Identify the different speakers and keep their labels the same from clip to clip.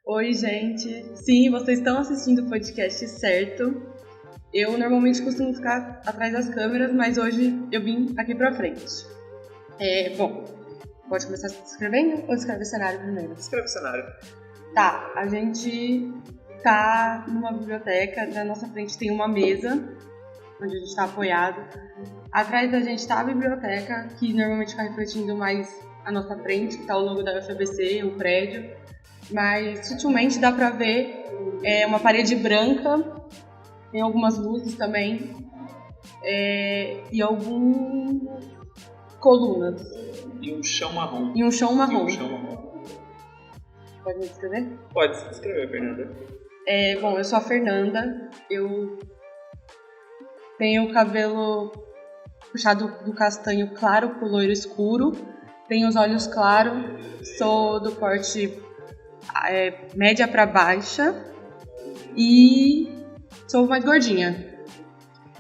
Speaker 1: Oi, gente. Sim, vocês estão assistindo o podcast certo. Eu normalmente costumo ficar atrás das câmeras, mas hoje eu vim aqui pra frente. Bom, pode começar se descrevendo ou descreve o cenário primeiro?
Speaker 2: Descreve o cenário.
Speaker 1: Tá, a gente tá numa biblioteca, na nossa frente tem uma mesa, onde a gente tá apoiado. Atrás da gente tá a biblioteca, que normalmente fica refletindo mais a nossa frente, que tá o logo da UFABC, o prédio. Mas sutilmente dá pra ver uma parede branca, tem algumas luzes também, e algumas colunas.
Speaker 2: E um chão marrom.
Speaker 1: Pode me descrever?
Speaker 2: Pode se descrever, Fernanda.
Speaker 1: Bom, eu sou a Fernanda, eu tenho o cabelo puxado do castanho claro pro loiro escuro, tenho os olhos claros, sou do porte média pra baixa e sou mais gordinha.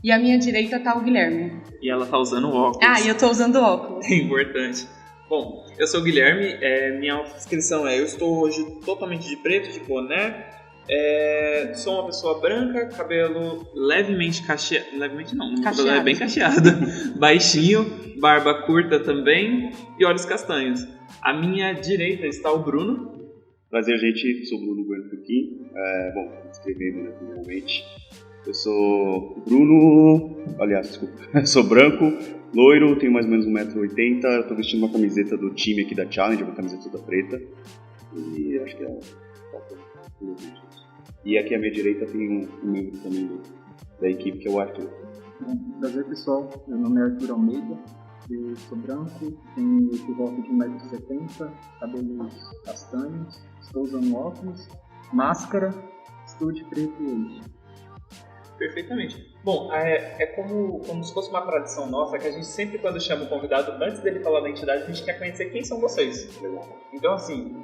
Speaker 1: E à minha direita tá o Guilherme.
Speaker 2: E ela tá usando óculos.
Speaker 1: E eu tô usando óculos.
Speaker 2: É importante. Bom, eu sou o Guilherme, minha descrição eu estou hoje totalmente de preto, de boné, sou uma pessoa branca, cabelo levemente cacheado, cabelo é bem cacheado, baixinho, barba curta também e olhos castanhos. À minha direita está o Bruno.
Speaker 3: Prazer, gente, sou o Bruno Bueno Puquim. Bom, escrevendo, né, primeiramente. Eu sou Bruno, sou branco, loiro, tenho mais ou menos 1,80m, eu tô vestindo uma camiseta do time aqui da Challenge, uma camiseta toda preta, e acho que E aqui à minha direita tem um membro também da equipe, que é o Arthur.
Speaker 4: Prazer, pessoal, meu nome é Arthur Almeida, eu sou branco, tenho por volta de 1,70m, cabelos castanhos, estou usando óculos, máscara, estou de preto hoje.
Speaker 2: Perfeitamente. Bom, como se fosse uma tradição nossa, que a gente sempre, quando chama o convidado, antes dele falar da entidade, a gente quer conhecer quem são vocês. Então, assim,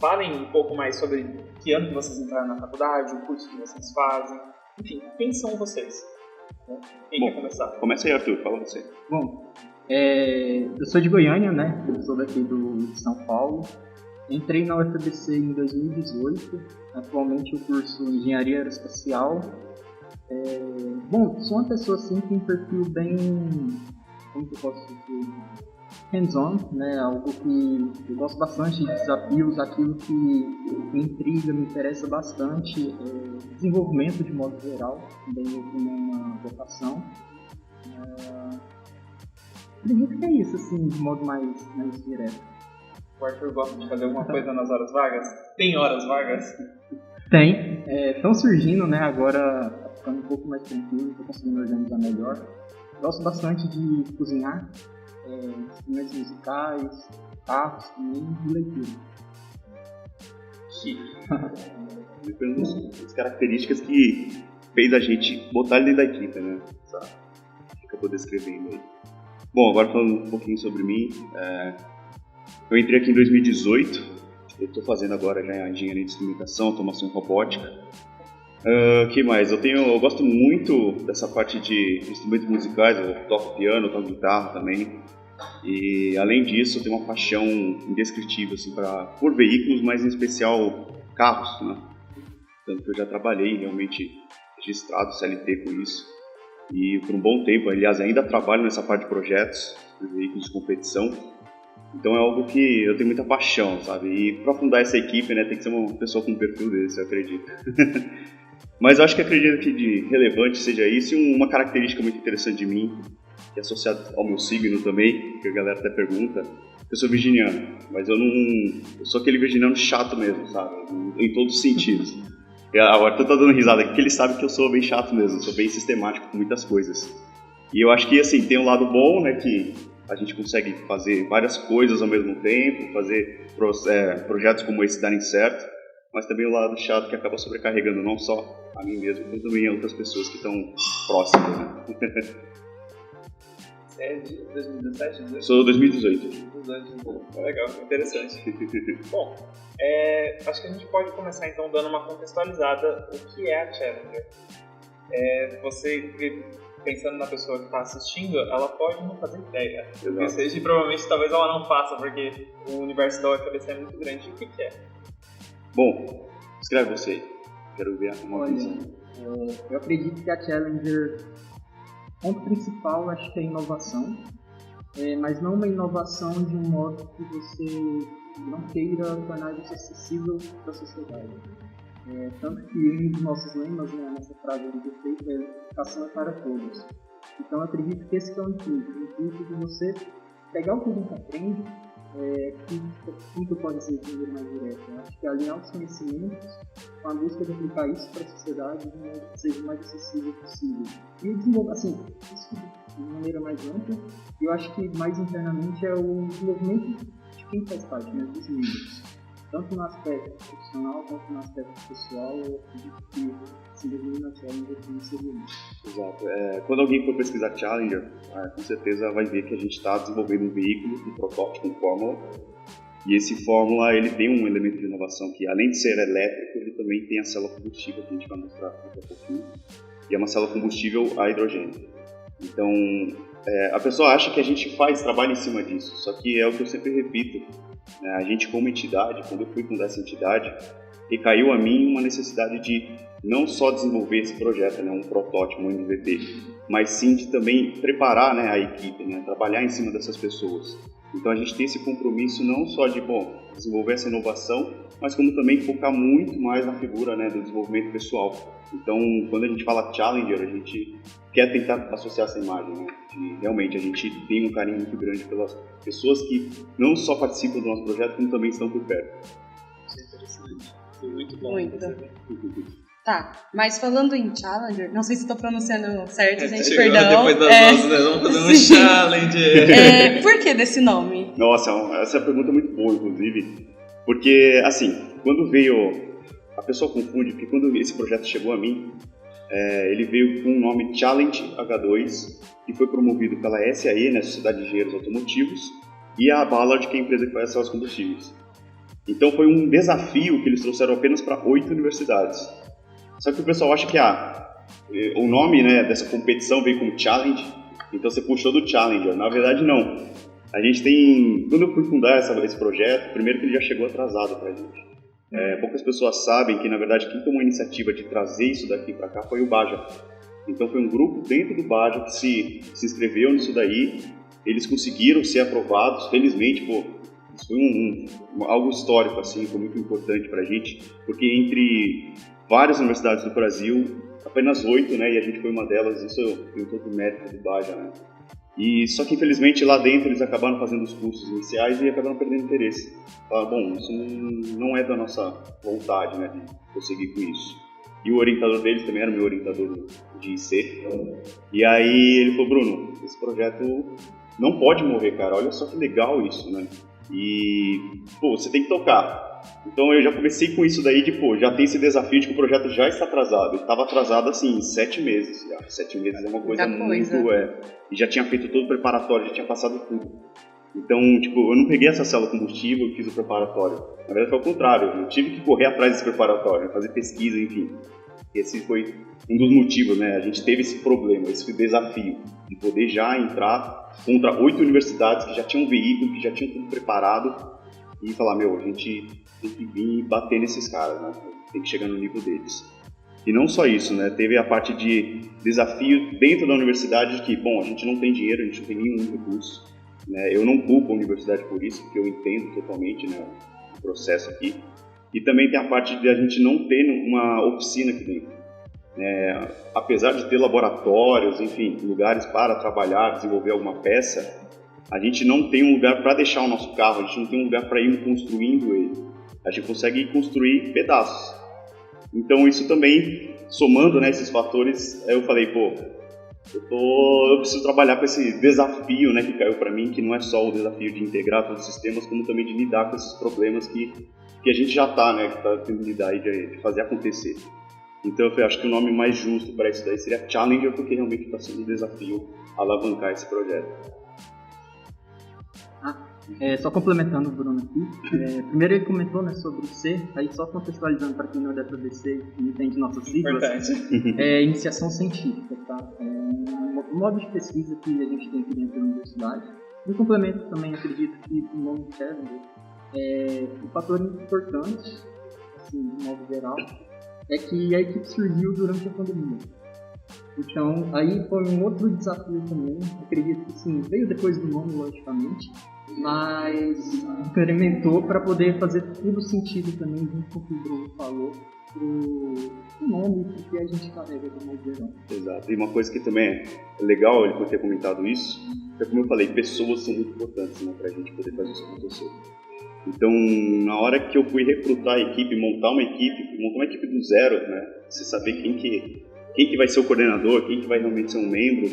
Speaker 2: falem um pouco mais sobre que ano que vocês entraram na faculdade, o curso que vocês fazem, enfim, quem são vocês? Quem quer começar?
Speaker 3: Começa aí, Arthur, fala você.
Speaker 4: Bom, eu sou de Goiânia, né? Eu sou daqui de São Paulo. Entrei na UFABC em 2018, atualmente eu curso Engenharia Aeroespacial. Bom, sou uma pessoa assim com um perfil bem, como que eu posso dizer, hands-on, né? Algo que eu gosto bastante de desafios, aquilo que me intriga, me interessa bastante, desenvolvimento de modo geral, também eu tenho uma vocação. Acredito que é isso, assim, de modo mais direto.
Speaker 2: O Arthur gosta de fazer alguma coisa nas horas vagas? Tem horas vagas?
Speaker 4: Tem. Estão surgindo, né? Agora tá ficando um pouco mais tranquilo, estou conseguindo organizar melhor. Gosto bastante de cozinhar, instrumentos musicais, carros também e leitura.
Speaker 3: As características que fez a gente botar ele dentro da equipe, né? Fica poder descrevendo aí. Bom, agora falando um pouquinho sobre mim. Eu entrei aqui em 2018, eu estou fazendo agora já engenharia de instrumentação, automação e robótica. Que mais? Eu gosto muito dessa parte de instrumentos musicais, eu toco piano, toco guitarra também. E além disso, eu tenho uma paixão indescritível assim, por veículos, mas em especial carros, né? Tanto que eu já trabalhei realmente registrado CLT com isso. E por um bom tempo, aliás, ainda trabalho nessa parte de projetos de veículos de competição. Então é algo que eu tenho muita paixão, sabe? E para fundar essa equipe, né, tem que ser uma pessoa com um perfil desse, eu acredito. Mas eu acho que acredito que de relevante seja isso e uma característica muito interessante de mim, que é associada ao meu signo também, que a galera até pergunta. Eu sou virginiano, mas eu sou aquele virginiano chato mesmo, sabe? Em todos os sentidos. E o Arthur tá dando risada aqui, porque ele sabe que eu sou bem chato mesmo, sou bem sistemático com muitas coisas. E eu acho que, assim, tem um lado bom, né, que a gente consegue fazer várias coisas ao mesmo tempo, fazer projetos como esse darem certo, mas também o lado chato que acaba sobrecarregando não só a mim mesmo, mas também a outras pessoas que estão próximas, né?
Speaker 2: Você é de 2017? 2018?
Speaker 3: Sou 2018.
Speaker 2: 2018. Legal, interessante. Bom, acho que a gente pode começar então dando uma contextualizada o que é a Challenger. Você, pensando na pessoa que está assistindo, ela pode não fazer ideia do que seja, e provavelmente talvez ela não faça, porque o universo da UFABC é muito grande. O que é?
Speaker 3: Bom, escreve você. Quero ver uma visão.
Speaker 4: Eu acredito que a Challenger, ponto principal, acho que é a inovação, mas não uma inovação de um modo que você não queira tornar isso acessível para a sociedade. Tanto que um dos nossos lemas, né, nessa frase do defeito, é educação é para todos. Então eu acredito que esse é o intuito de você pegar o que a gente aprende, que pode ser de maneira mais direta. Eu acho que alinhar os conhecimentos com a busca de aplicar isso para a sociedade de modo que seja o mais acessível possível. E desenvolver, assim, isso de maneira mais ampla, eu acho que mais internamente é o desenvolvimento de quem faz parte, né, dos membros. Tanto no aspecto profissional quanto no aspecto pessoal, eu acredito que se desenvolver na Challenger também seria isso.
Speaker 3: Exato. Quando alguém for pesquisar Challenger, com certeza vai ver que a gente está desenvolvendo um veículo, um protótipo, um Fórmula. E esse Fórmula, ele tem um elemento de inovação que, além de ser elétrico, ele também tem a célula combustível, que a gente vai mostrar daqui a pouquinho. E é uma célula combustível a hidrogênio. Então, a pessoa acha que a gente trabalha em cima disso, só que é o que eu sempre repito. A gente, como entidade, quando eu fui fundar essa entidade, recaiu a mim uma necessidade de não só desenvolver esse projeto, né, um protótipo, um MVP, mas sim de também preparar, né, a equipe, né, trabalhar em cima dessas pessoas. Então a gente tem esse compromisso não só de desenvolver essa inovação, mas como também focar muito mais na figura, né, do desenvolvimento pessoal. Então, quando a gente fala Challenger, a gente quer tentar associar essa imagem, né, de realmente a gente tem um carinho muito grande pelas pessoas que não só participam do nosso projeto, como também estão por perto.
Speaker 2: Isso é interessante. Foi muito bom.
Speaker 1: Muito. Tá, mas falando em Challenger, não sei se estou pronunciando certo, gente,
Speaker 2: chegou
Speaker 1: perdão.
Speaker 2: Depois das nossas, né? Vamos fazer um Challenger.
Speaker 1: Por que desse nome?
Speaker 3: Nossa, essa é uma pergunta muito boa, inclusive, porque, assim, quando veio... A pessoa confunde, porque quando esse projeto chegou a mim, ele veio com o nome Challenge H2, que foi promovido pela SAE, né, Sociedade de Engenheiros Automotivos, e a Ballard, que é a empresa que faz células combustíveis. Então foi um desafio que eles trouxeram apenas para 8 universidades. Só que o pessoal acha que o nome, né, dessa competição veio como Challenge, então você puxou do Challenger. Na verdade, não. A gente tem... Quando eu fui fundar esse projeto, primeiro que ele já chegou atrasado para a gente. Poucas pessoas sabem que, na verdade, quem tomou a iniciativa de trazer isso daqui para cá foi o Baja. Então foi um grupo dentro do Baja que se inscreveu nisso daí. Eles conseguiram ser aprovados, felizmente, isso foi algo histórico, assim, foi muito importante para a gente, porque entre várias universidades do Brasil, apenas 8, né, e a gente foi uma delas, isso eu tenho todo o mérito do Baja, né. E só que infelizmente lá dentro eles acabaram fazendo os cursos iniciais e acabaram perdendo interesse. Falaram, bom, isso não é da nossa vontade, né, de prosseguir com isso. E o orientador deles também era o meu orientador de IC. E aí ele falou, Bruno, esse projeto não pode morrer, cara, olha só que legal isso, né. E, você tem que tocar. Então eu já comecei com isso daí de, já tem esse desafio de que o projeto já está atrasado. Ele estava atrasado, assim, 7 meses já. 7 meses é uma coisa muito... E já tinha feito todo o preparatório, já tinha passado tudo. Então, eu não peguei essa célula combustível e fiz o preparatório. Na verdade foi ao contrário, eu tive que correr atrás desse preparatório, fazer pesquisa, enfim. Esse foi um dos motivos, né? A gente teve esse problema, esse desafio de poder já entrar contra 8 universidades que já tinham um veículo, que já tinham tudo preparado e falar, a gente tem que vir bater nesses caras, né? Tem que chegar no nível deles. E não só isso, né? Teve a parte de desafio dentro da universidade de que, a gente não tem dinheiro, a gente não tem nenhum recurso, né? Eu não culpo a universidade por isso, porque eu entendo totalmente, né, o processo aqui. E também tem a parte de a gente não ter uma oficina aqui dentro. Apesar de ter laboratórios, enfim, lugares para trabalhar, desenvolver alguma peça, a gente não tem um lugar para deixar o nosso carro, a gente não tem um lugar para ir construindo ele. A gente consegue construir pedaços. Então isso também, somando, né, esses fatores, eu falei, eu preciso trabalhar com esse desafio, né, que caiu para mim, que não é só o desafio de integrar todos os sistemas, como também de lidar com esses problemas que a gente já está, né, que está tendo que lidar e de fazer acontecer. Então eu acho que o nome mais justo para isso daí seria Challenger, porque realmente está sendo um desafio alavancar esse projeto.
Speaker 4: Só complementando o Bruno aqui, primeiro ele comentou, né, sobre o C, aí só contextualizando para quem não é da FABC e não entende nossas siglas, iniciação científica, tá? Um modo de pesquisa que a gente tem aqui dentro da universidade. No complemento também acredito que o nome Challenger é um fator importante assim, de modo geral, é que a equipe surgiu durante a pandemia. Então, aí foi um outro desafio também, acredito que sim, veio depois do nome, logicamente, mas incrementou para poder fazer tudo sentido também, junto com o que o Bruno falou, o nome que a gente carrega do modo geral.
Speaker 3: Exato, e uma coisa que também é legal ele ter comentado isso, é como eu falei, pessoas são muito importantes, né, para a gente poder fazer isso acontecer. Então, na hora que eu fui recrutar a equipe, montar uma equipe do zero, né, você saber quem que vai ser o coordenador, quem que vai realmente ser um membro,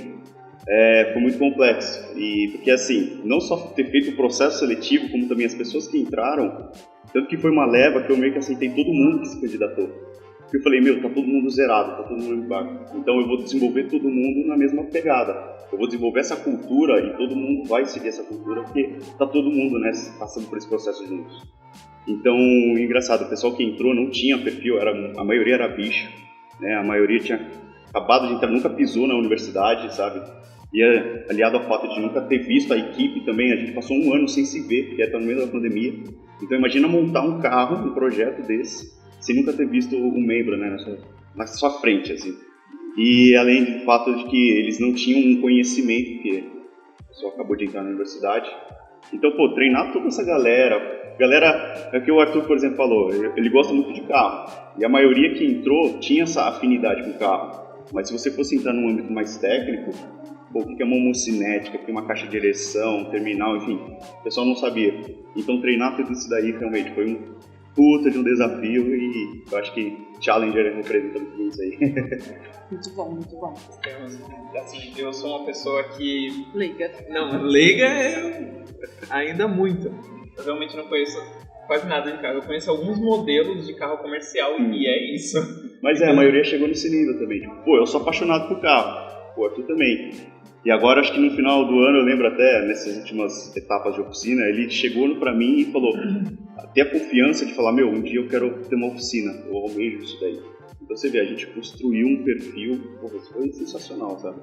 Speaker 3: foi muito complexo. E porque assim, não só ter feito o processo seletivo, como também as pessoas que entraram, tanto que foi uma leva que eu meio que aceitei todo mundo que se candidatou. Porque eu falei, tá todo mundo zerado, tá todo mundo em barco. Então eu vou desenvolver todo mundo na mesma pegada. Eu vou desenvolver essa cultura e todo mundo vai seguir essa cultura, porque tá todo mundo, né, passando por esse processo juntos. Então, engraçado, o pessoal que entrou não tinha perfil, a maioria era bicho, né, a maioria tinha acabado de entrar, nunca pisou na universidade, sabe? E aliado ao fato de nunca ter visto a equipe também, a gente passou um ano sem se ver, porque era no meio da pandemia. Então imagina montar um carro, um projeto desse, sem nunca ter visto um membro, né, na sua frente, assim. E além do fato de que eles não tinham um conhecimento, porque a pessoa acabou de entrar na universidade. Então, treinar toda essa galera, é o que o Arthur, por exemplo, falou, ele gosta muito de carro. E a maioria que entrou tinha essa afinidade com o carro. Mas se você fosse entrar num âmbito mais técnico, o que é uma homocinética, o que é uma caixa de direção, terminal, enfim, o pessoal não sabia. Então treinar tudo isso daí realmente foi um puta de um desafio e eu acho que Challenger representa muito isso aí.
Speaker 1: Muito bom, muito bom.
Speaker 2: Assim, eu sou uma pessoa que...
Speaker 1: Leiga.
Speaker 2: Não, leiga ainda muito. Eu realmente não conheço quase nada de carro. Eu conheço alguns modelos de carro comercial e é isso.
Speaker 3: Mas a maioria chegou nesse nível também. Tipo, eu sou apaixonado por carro. Tu também. E agora, acho que no final do ano, eu lembro até, nessas últimas etapas de oficina, ele chegou pra mim e falou, ter a confiança de falar, um dia eu quero ter uma oficina, eu almejo isso daí. Então você vê, a gente construiu um perfil, isso foi sensacional, sabe?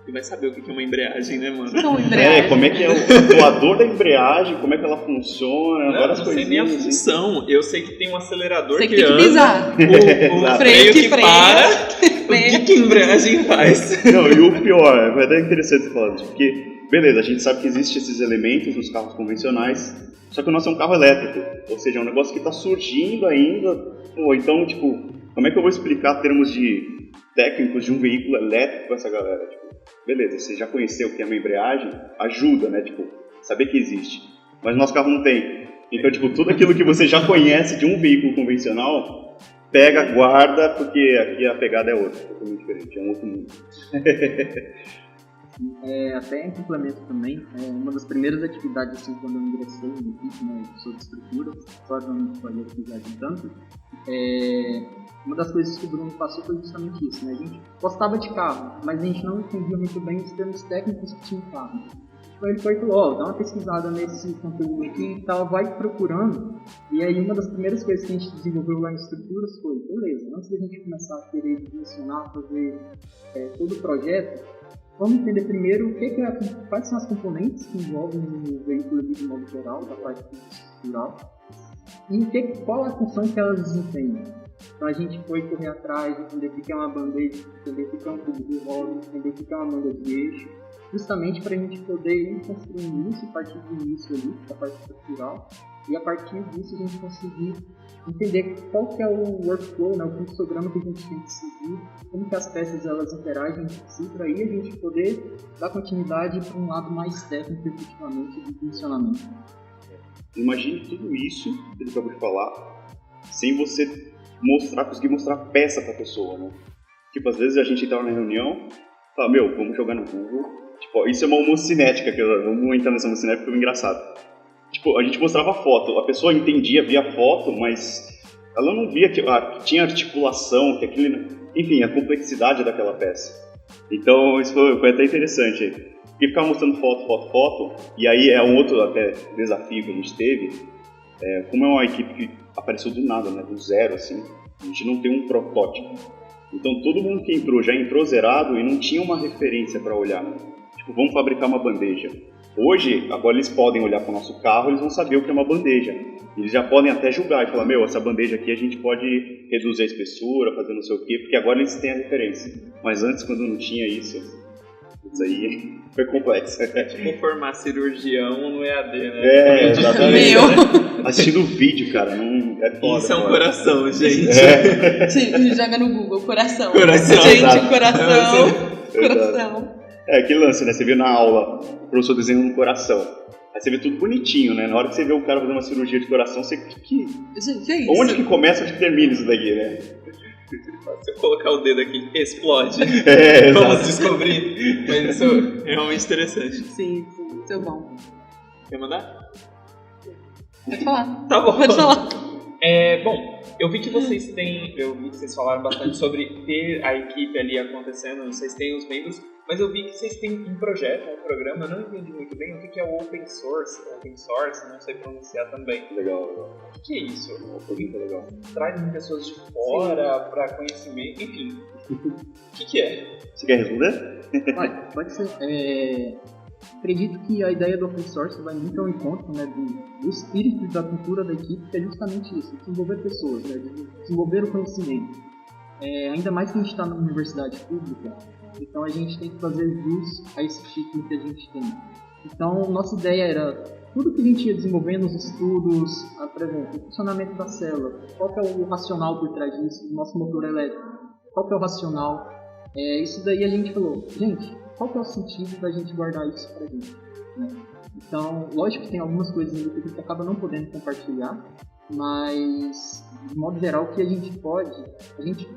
Speaker 2: E vai saber o que é uma embreagem, né, mano?
Speaker 1: Não, embreagem.
Speaker 3: Como é que é o doador da embreagem, como é que ela funciona, várias
Speaker 2: não
Speaker 3: coisinhas.
Speaker 2: Sei nem a função. Eu sei que tem um acelerador
Speaker 1: sei
Speaker 2: que
Speaker 1: tem que
Speaker 2: anda,
Speaker 1: pisar.
Speaker 2: o freio que para. O que a embreagem faz?
Speaker 3: Não, e o pior, é até interessante você falar disso, porque, beleza, a gente sabe que existem esses elementos nos carros convencionais, só que o nosso é um carro elétrico, ou seja, é um negócio que está surgindo ainda, então, como é que eu vou explicar termos de técnicos de um veículo elétrico para essa galera? Beleza, você já conheceu o que é uma embreagem, ajuda, né, saber que existe, mas nosso carro não tem. Então, tudo aquilo que você já conhece de um veículo convencional, pega, guarda, porque aqui a pegada é outra, totalmente diferente, é um outro mundo.
Speaker 4: Até em complemento também, uma das primeiras atividades, assim, quando eu ingressei na equipe, né, sobre estrutura, só não falei atividade tanto, uma das coisas que o Bruno passou foi justamente isso, né, a gente gostava de carro, mas a gente não entendia muito bem os termos técnicos que tinha em carro. Então ele foi e falou, dá uma pesquisada nesse conteúdo aqui e tal, vai procurando. E aí uma das primeiras coisas que a gente desenvolveu lá em estruturas foi, beleza, antes da gente começar a querer dimensionar, fazer todo o projeto, vamos entender primeiro quais são as componentes que envolvem o veículo de modo geral, da parte estrutural, e qual é a função que elas desempenham. Então a gente foi correr atrás, entender o que é uma bandeja, entender o que é um tubo de roda, entender o que é uma manga de eixo, justamente para a gente poder ir construindo isso a partir do início ali, da parte estrutural, e a partir disso a gente conseguir entender qual que é o workflow, né, o fluxograma que a gente tem que seguir, como que as peças elas interagem entre si, para aí a gente poder dar continuidade para um lado mais técnico, efetivamente, de funcionamento.
Speaker 3: Imagine tudo isso que ele acabou de falar, sem você conseguir mostrar peça para a pessoa, né? Às vezes a gente estava na reunião, fala, vamos jogar no Google. Isso é uma homocinética, vamos entrar nessa homocinética porque é engraçado. A gente mostrava a foto, a pessoa entendia, via a foto, mas ela não via que tinha articulação, enfim, a complexidade daquela peça. Então isso foi até interessante. Porque ficava mostrando foto, e aí é um outro até desafio que a gente teve, como é uma equipe que apareceu do nada, né, do zero, assim, a gente não tem um protótipo. Então todo mundo que entrou já entrou zerado e não tinha uma referência para olhar. Vamos fabricar uma bandeja. Hoje, agora eles podem olhar para o nosso carro, eles vão saber o que é uma bandeja. Eles já podem até julgar e falar, essa bandeja aqui a gente pode reduzir a espessura, fazer não sei o quê, porque agora eles têm a referência. Mas antes, quando não tinha isso aí foi complexo.
Speaker 2: É tipo formar cirurgião no EAD, né?
Speaker 3: Exatamente. Assistindo vídeo, cara, não é foda.
Speaker 2: Isso é um coração, gente.
Speaker 1: Sim, joga no Google, coração.
Speaker 2: Gente,
Speaker 1: coração.
Speaker 3: Aquele lance, né? Você vê na aula o professor desenhando um coração. Aí você vê tudo bonitinho, né? Na hora que você vê o cara fazendo uma cirurgia de coração, você...
Speaker 1: Gente, é isso.
Speaker 3: Onde que começa, onde que termina isso daqui, né?
Speaker 2: Se eu colocar o dedo aqui, explode.
Speaker 3: Exato.
Speaker 2: Vamos descobrir. Mas isso é realmente interessante.
Speaker 1: Sim, isso é bom.
Speaker 2: Quer mandar?
Speaker 1: Pode falar.
Speaker 2: Tá bom.
Speaker 1: Pode falar.
Speaker 2: Bom, eu vi que vocês falaram bastante sobre ter a equipe ali acontecendo, vocês têm os membros, mas eu vi que vocês têm um projeto, um programa, eu não entendi muito bem o que é o Open Source, não sei pronunciar também.
Speaker 3: Legal.
Speaker 2: O que é isso?
Speaker 3: Muito legal.
Speaker 2: Traz pessoas de fora para conhecimento, enfim. O que é?
Speaker 3: Você quer responder?
Speaker 4: Pode ser. Acredito que a ideia do Open Source vai muito ao encontro, né, do espírito da cultura da equipe, que é justamente isso, desenvolver pessoas, né, desenvolver o conhecimento. Ainda mais que a gente está numa universidade pública, então a gente tem que fazer jus a esse título que a gente tem. Então, nossa ideia era tudo que a gente ia desenvolvendo nos estudos, por exemplo, o funcionamento da célula, qual que é o racional por trás disso, do nosso motor elétrico, qual que é o racional. Isso daí a gente falou, gente, qual que é o sentido da gente guardar isso pra gente, né? Então, lógico que tem algumas coisas que a gente acaba não podendo compartilhar, mas, de modo geral, o que a gente pode, a gente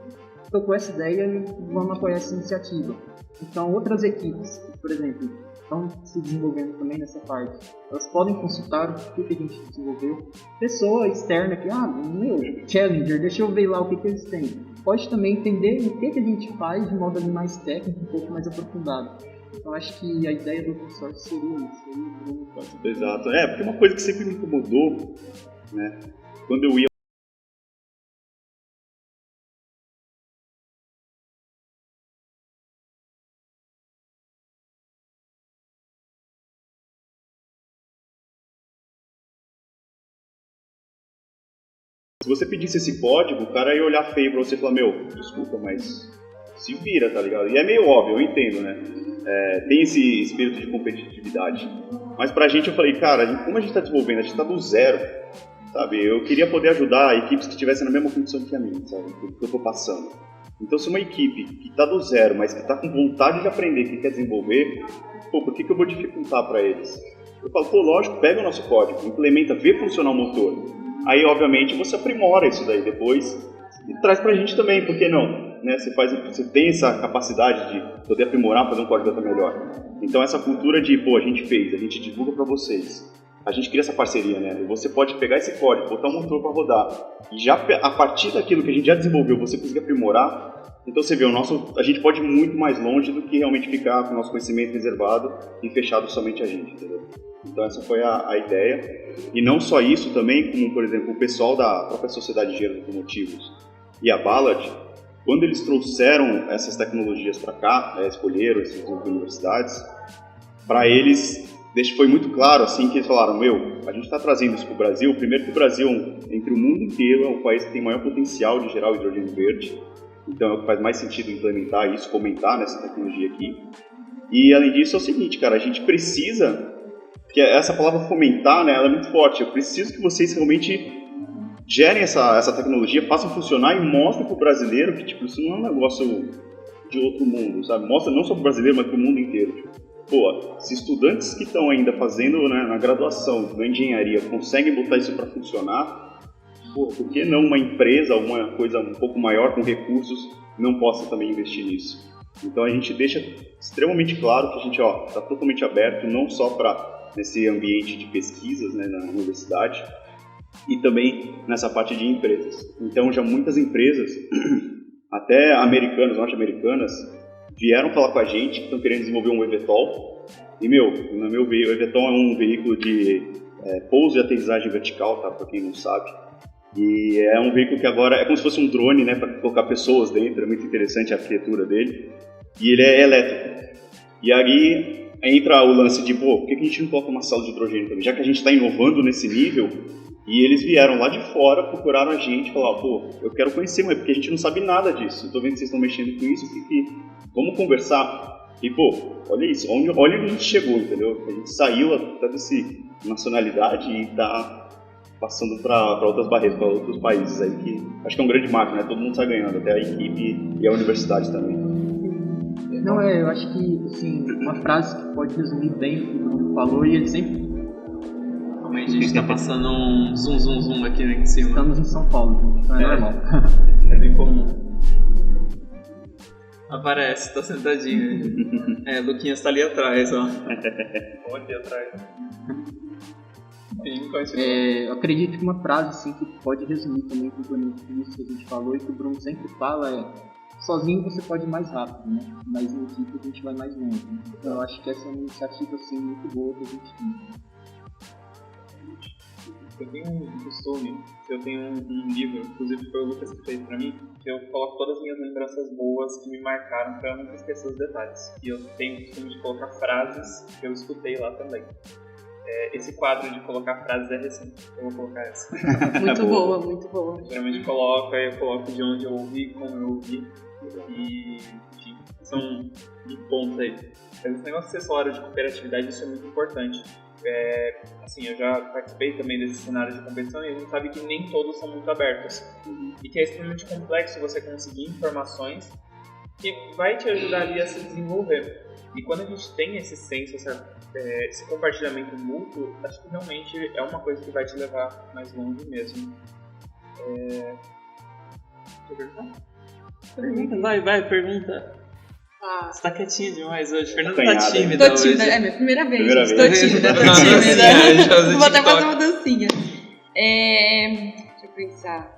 Speaker 4: tocou essa ideia e vamos apoiar essa iniciativa. Então, outras equipes, por exemplo, estão se desenvolvendo também nessa parte, elas podem consultar o que a gente desenvolveu. Pessoa externa que, Challenger, deixa eu ver lá o que eles têm. Pode também entender o que a gente faz de modo ali mais técnico, um pouco mais aprofundado. Então acho que a ideia do Open Source seria isso.
Speaker 3: Exato. Porque uma coisa que sempre me incomodou, né, quando eu ia se você pedisse esse código, o cara ia olhar feio pra você e falar, desculpa, mas se vira, tá ligado? E é meio óbvio, eu entendo, né? Tem esse espírito de competitividade. Mas pra gente, eu falei, cara, como a gente tá desenvolvendo, a gente tá do zero, sabe? Eu queria poder ajudar equipes que estivessem na mesma condição que a minha, sabe? Que eu tô passando. Então, se uma equipe que tá do zero, mas que tá com vontade de aprender, que quer desenvolver, por que eu vou dificultar pra eles? Eu falo, lógico, pega o nosso código, implementa, vê funcionar o motor. Aí, obviamente, você aprimora isso daí depois e traz pra gente também, por que não? Né? Você tem essa capacidade de poder aprimorar, fazer um código até melhor. Então, essa cultura de, a gente fez, a gente divulga pra vocês. A gente cria essa parceria, né? Você pode pegar esse código, botar um motor pra rodar e já a partir daquilo que a gente já desenvolveu, você conseguir aprimorar. Então, você vê, a gente pode ir muito mais longe do que realmente ficar com o nosso conhecimento reservado e fechado somente a gente, entendeu? Então essa foi a ideia. E não só isso também, como por exemplo o pessoal da própria Sociedade de Engenheiros Automotivos e a Ballard, quando eles trouxeram essas tecnologias para cá, escolheram essas universidades, para eles foi muito claro assim que eles falaram, a gente está trazendo isso para o Brasil, primeiro que o Brasil, entre o mundo inteiro, é o país que tem maior potencial de gerar o hidrogênio verde, então é o que faz mais sentido implementar isso, fomentar nessa tecnologia aqui. E além disso é o seguinte, cara, a gente precisa... Porque essa palavra fomentar, né, ela é muito forte. Eu preciso que vocês realmente gerem essa tecnologia, façam funcionar e mostrem para o brasileiro que isso não é um negócio de outro mundo, sabe? Mostra não só para o brasileiro, mas para o mundo inteiro. Se estudantes que estão ainda fazendo, né, na graduação, na engenharia, conseguem botar isso para funcionar, por que não uma empresa, uma coisa um pouco maior com recursos, não possa também investir nisso? Então a gente deixa extremamente claro que a gente está totalmente aberto, não só para nesse ambiente de pesquisas, né, na universidade, e também nessa parte de empresas. Então, já muitas empresas, até americanas, norte-americanas, vieram falar com a gente que estão querendo desenvolver um eVTOL. E, no meu ver, o eVTOL é um veículo de pouso e aterrissagem vertical, tá? Para quem não sabe. E é um veículo que agora é como se fosse um drone, né, para colocar pessoas dentro. É muito interessante a arquitetura dele. E ele é elétrico. E aí entra o lance de, pô, por que a gente não coloca uma célula de hidrogênio também? Já que a gente está inovando nesse nível, e eles vieram lá de fora, procuraram a gente, falaram, pô, eu quero conhecer, mas porque a gente não sabe nada disso. Eu tô vendo que vocês estão mexendo com isso, vamos conversar. E, pô, olha isso, olha onde a gente chegou, entendeu? A gente saiu até dessa nacionalidade e tá passando para outras barreiras, para outros países aí, que acho que é um grande marco, né? Todo mundo tá ganhando, até a equipe e a universidade também.
Speaker 4: Não, eu acho que, assim, uma frase que pode resumir bem o que o Bruno falou, e ele sempre...
Speaker 2: Calma aí, a gente tá passando um zoom aqui em cima.
Speaker 4: Estamos em São Paulo, gente, então é normal.
Speaker 2: É bem comum. Aparece, tá sentadinho. Luquinhas tá ali atrás, ó. Ali atrás. Sim, continua.
Speaker 4: Eu acredito que uma frase, assim, que pode resumir também tudo isso que a gente falou e que o Bruno sempre fala é: sozinho você pode ir mais rápido, né? Mas em equipe a gente vai mais longe. Né? Então eu acho que essa é uma iniciativa assim, muito boa que a gente tem.
Speaker 2: Eu tenho um costume, eu tenho um livro, inclusive foi o Lucas que fez pra mim, que eu coloco todas as minhas lembranças boas que me marcaram pra nunca esquecer os detalhes. E eu tenho o costume de colocar frases que eu escutei lá também. Esse quadro de colocar frases é recente, eu vou colocar essa.
Speaker 1: Muito boa, muito boa.
Speaker 2: Geralmente eu coloco de onde eu ouvi, como eu ouvi, e enfim, são um ponto aí. Mas esse negócio de acessório de cooperatividade, isso é muito importante. Assim, eu já participei também desse cenário de competição e a gente sabe que nem todos são muito abertos. E que é extremamente complexo você conseguir informações que vai te ajudar ali a se desenvolver. E quando a gente tem esse senso, esse compartilhamento mútuo, acho que realmente é uma coisa que vai te levar mais longe mesmo. Quer perguntar? Pergunta, vai, pergunta. Você tá quietinha demais hoje. Fernanda tá tímida hoje.
Speaker 1: Tô tímida, é minha primeira vez.
Speaker 3: Primeira
Speaker 1: Tô
Speaker 3: vez.
Speaker 1: tímida. Vou até fazer uma dancinha. Deixa eu pensar.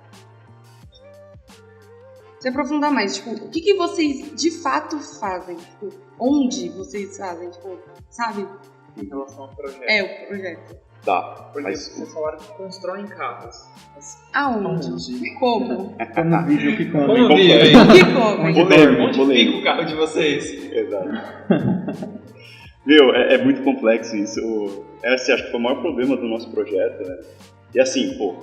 Speaker 1: Se aprofundar mais, tipo, o que vocês de fato fazem? Tipo, onde vocês fazem? Tipo, sabe?
Speaker 2: Em relação ao projeto.
Speaker 1: O projeto.
Speaker 3: Tá.
Speaker 2: Porque vocês falaram que constroem carros.
Speaker 1: Aonde? Como?
Speaker 4: Como vídeo que come.
Speaker 2: Como vivem?
Speaker 1: Que como?
Speaker 2: Onde fica o carro de vocês?
Speaker 3: Exato. Meu, é muito complexo isso. Esse acho que foi o maior problema do nosso projeto, né? E assim, pô,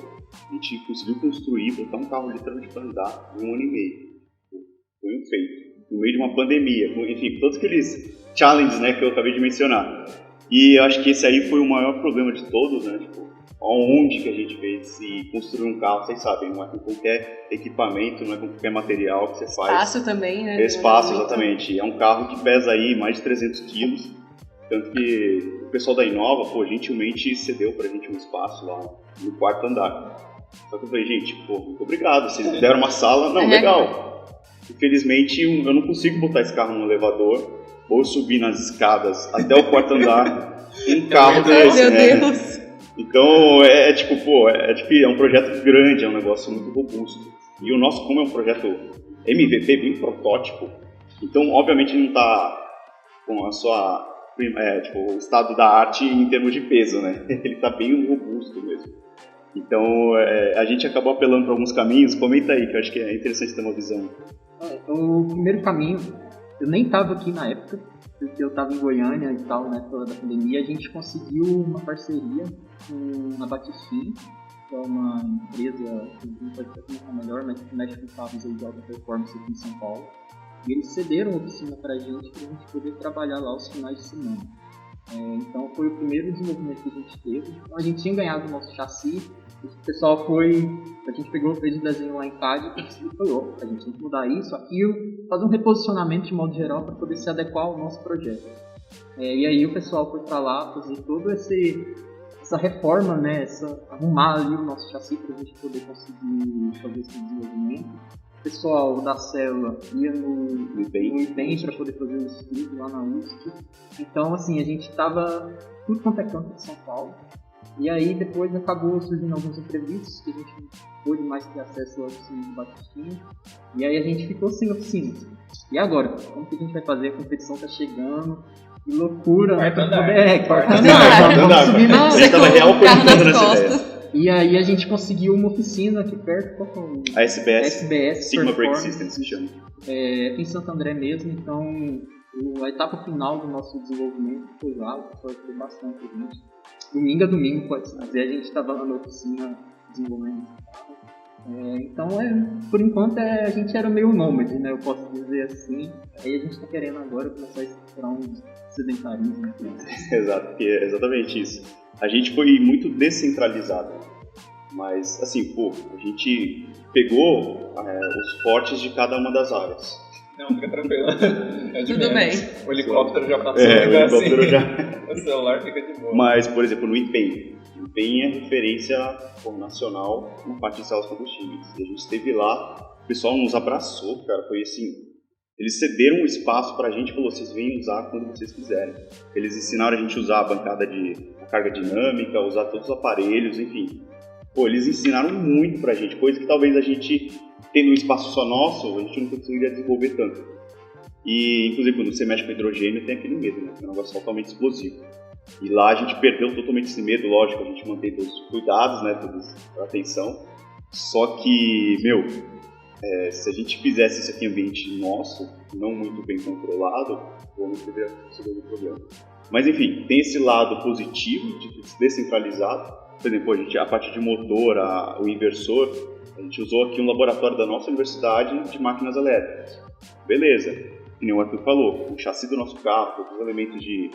Speaker 3: a gente conseguiu construir, botar um carro literalmente para andar em 1 ano e meio. Foi um feito. No meio de uma pandemia, enfim, todos aqueles challenges, né, que eu acabei de mencionar. E eu acho que esse aí foi o maior problema de todos, né? Tipo, onde que a gente fez e construir um carro, vocês sabem, não é com qualquer equipamento, não é com qualquer material que você faz.
Speaker 1: Espaço também, né?
Speaker 3: Espaço, exatamente. É um carro que pesa aí mais de 300 quilos. Tanto que o pessoal da Inova, pô, gentilmente cedeu pra gente um espaço lá no 4º andar. Só que eu falei, gente, pô, muito obrigado, vocês deram uma sala, não, legal. Infelizmente, eu não consigo botar esse carro no elevador ou subir nas escadas até o 4º andar um carro desse,
Speaker 1: Meu
Speaker 3: né?
Speaker 1: Deus!
Speaker 3: Então, tipo, pô, é um projeto grande, é um negócio muito robusto. E o nosso, como é um projeto MVP, bem protótipo, então, obviamente, não tá com a sua... tipo, o estado da arte em termos de peso, né? Ele tá bem robusto mesmo. Então, a gente acabou apelando para alguns caminhos. Comenta aí, que eu acho que é interessante ter uma visão.
Speaker 4: O primeiro caminho, eu nem estava aqui na época, porque eu estava em Goiânia e tal, na época da pandemia. A gente conseguiu uma parceria com a Batifim, que é uma empresa que não pode ser melhor, mas que mexe com carros de alta performance aqui em São Paulo. E eles cederam a oficina pra gente poder trabalhar lá os finais de semana. Então foi o primeiro desenvolvimento que a gente teve. Então, a gente tinha ganhado o nosso chassi, o pessoal a gente fez o desenho lá em CAD e falou, a gente tem que mudar isso, aquilo, fazer um reposicionamento de modo geral para poder se adequar ao nosso projeto. E aí o pessoal foi para lá fazer toda essa reforma, né, arrumar ali o nosso chassi para a gente poder conseguir fazer esse desenvolvimento. O pessoal da célula ia no IBEM para poder fazer o estudo lá na USP. Então, assim, a gente estava tudo quanto é canto de São Paulo. E aí, depois acabou surgindo alguns imprevistos que a gente não pôde mais ter acesso ao oficina de Batistinha. E aí a gente ficou sem oficina. E agora? Como que a gente vai fazer? A competição tá chegando. Que loucura, né?
Speaker 2: Quarto andar.
Speaker 4: Vamos subir na
Speaker 3: real
Speaker 1: carro nas costas.
Speaker 4: E aí a gente conseguiu uma oficina aqui perto, qual que é o nome?
Speaker 3: A SBS
Speaker 4: SBS
Speaker 3: Sigma Brake
Speaker 4: Performance,
Speaker 3: Systems, que chama.
Speaker 4: aqui em Santo André mesmo, então A etapa final do nosso desenvolvimento foi lá, o pessoal ajudou bastante a gente. Domingo a domingo, pode-se dizer, a gente estava lá na oficina desenvolvendo. Então, por enquanto, a gente era meio nômade, né? Eu posso dizer assim. Aí a gente está querendo agora começar a explorar um sedentarismo.
Speaker 3: Exato, porque é exatamente isso. A gente foi muito descentralizado, mas, assim, a gente pegou os fortes de cada uma das áreas.
Speaker 2: Não, fica tranquilo.
Speaker 1: Tudo bem.
Speaker 2: O helicóptero já passou,
Speaker 3: o helicóptero
Speaker 2: assim.
Speaker 3: já...
Speaker 2: O celular fica de boa.
Speaker 3: Mas, por exemplo, no empenho. O empenho é referência nacional na parte de células combustíveis. E a gente esteve lá, o pessoal nos abraçou, cara, foi assim... Eles cederam um espaço pra gente e falou, vocês venham usar quando vocês quiserem. Eles ensinaram a gente a usar a bancada a carga dinâmica, usar todos os aparelhos, enfim. Eles ensinaram muito pra gente, coisa que talvez a gente, tendo um espaço só nosso, a gente não conseguiria desenvolver tanto. E, inclusive, quando você mexe com hidrogênio, tem aquele medo, né? É um negócio totalmente explosivo. E lá a gente perdeu totalmente esse medo, lógico, a gente mantém todos os cuidados, né? Toda a atenção. Só que, se a gente fizesse isso aqui em ambiente nosso, não muito bem controlado, não teria sido algum problema. Mas enfim, tem esse lado positivo de descentralizado. Por exemplo, a parte de motor, o inversor, a gente usou aqui um laboratório da nossa universidade de máquinas elétricas. Beleza, como o Arthur falou, o chassi do nosso carro, todos os elementos de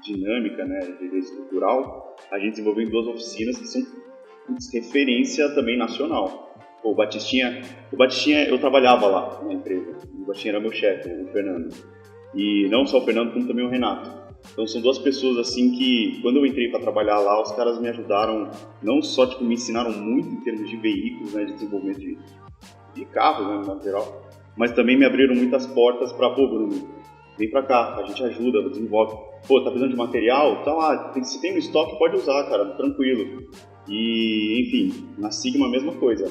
Speaker 3: dinâmica, né, de estrutural, a gente desenvolveu em 2 oficinas que são referência também nacional. O Batistinha, eu trabalhava lá na empresa, o Batistinha era meu chefe, o Fernando. E não só o Fernando, como também o Renato. Então são 2 pessoas assim que, quando eu entrei para trabalhar lá, os caras me ajudaram, não só me ensinaram muito em termos de veículos, né, de desenvolvimento de carros, né, no geral, mas também me abriram muitas portas para, Bruno, vem pra cá, a gente ajuda, desenvolve. Tá precisando de material? Tá lá, se tem no estoque, pode usar, cara, tranquilo. E, enfim, na Sigma a mesma coisa.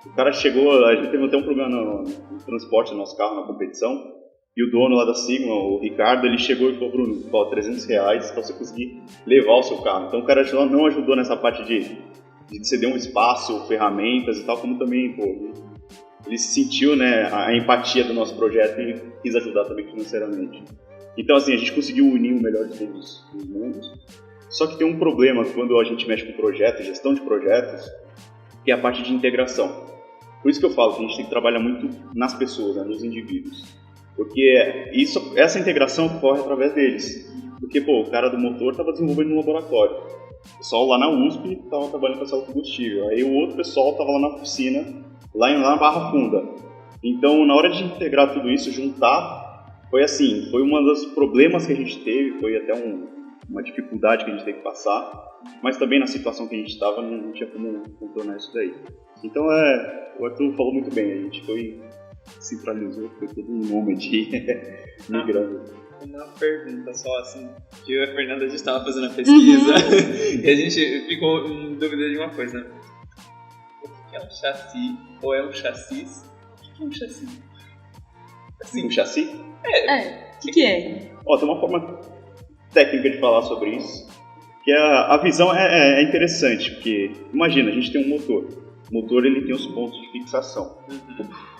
Speaker 3: O cara chegou, a gente teve até um problema no transporte do nosso carro na competição, e o dono lá da Sigma, o Ricardo, ele chegou e falou, Bruno, R$300 para você conseguir levar o seu carro. Então o cara não ajudou nessa parte de ceder um espaço, ferramentas e tal, como também, ele sentiu, né, a empatia do nosso projeto e quis ajudar também financeiramente. Então, assim, a gente conseguiu unir o melhor de todos os mundos. Só que tem um problema quando a gente mexe com projetos, gestão de projetos, que é a parte de integração. Por isso que eu falo que a gente tem que trabalhar muito nas pessoas, né, nos indivíduos. Porque essa integração ocorre através deles. Porque, o cara do motor estava desenvolvendo no laboratório. O pessoal lá na USP estava trabalhando com a célula combustível. Aí o outro pessoal estava lá na oficina, lá na Barra Funda. Então, na hora de integrar tudo isso, juntar, foi um dos problemas que a gente teve, foi até uma dificuldade que a gente teve que passar, mas também na situação que a gente estava, não tinha como contornar isso daí. Então, o Arthur falou muito bem, a gente centralizou, foi todo um nômade migrando.
Speaker 2: Uma pergunta só, assim, que eu e a Fernanda, a gente estava fazendo a pesquisa e a gente ficou em dúvida de uma coisa. O que é um chassi? Ou é um chassis? O que é um chassi?
Speaker 3: Assim, um chassi?
Speaker 1: O que é?
Speaker 3: Tem uma forma técnica de falar sobre isso, que a visão é interessante, porque imagina, a gente tem um motor. O motor, ele tem os pontos de fixação.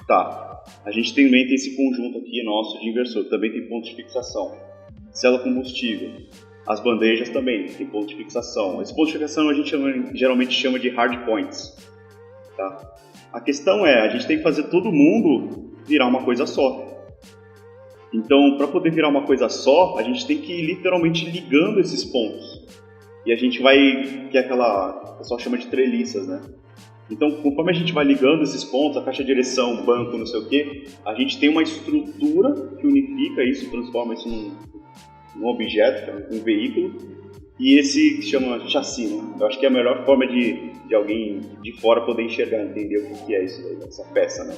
Speaker 3: Tá, a gente também tem esse conjunto aqui nosso de inversor, também tem pontos de fixação. Célula combustível, as bandejas também tem pontos de fixação. Esse ponto de fixação a gente geralmente chama de hard points. Tá? A questão a gente tem que fazer todo mundo virar uma coisa só. Então, para poder virar uma coisa só, a gente tem que ir literalmente ligando esses pontos. E a gente vai, que é aquela, o pessoal chama de treliças, né? Então, conforme a gente vai ligando esses pontos, a caixa de direção, banco, não sei o quê, a gente tem uma estrutura que unifica isso, transforma isso num objeto, um veículo, e esse se chama chassi, né? Eu acho que é a melhor forma de alguém de fora poder enxergar, entender o que é isso aí, essa peça, né?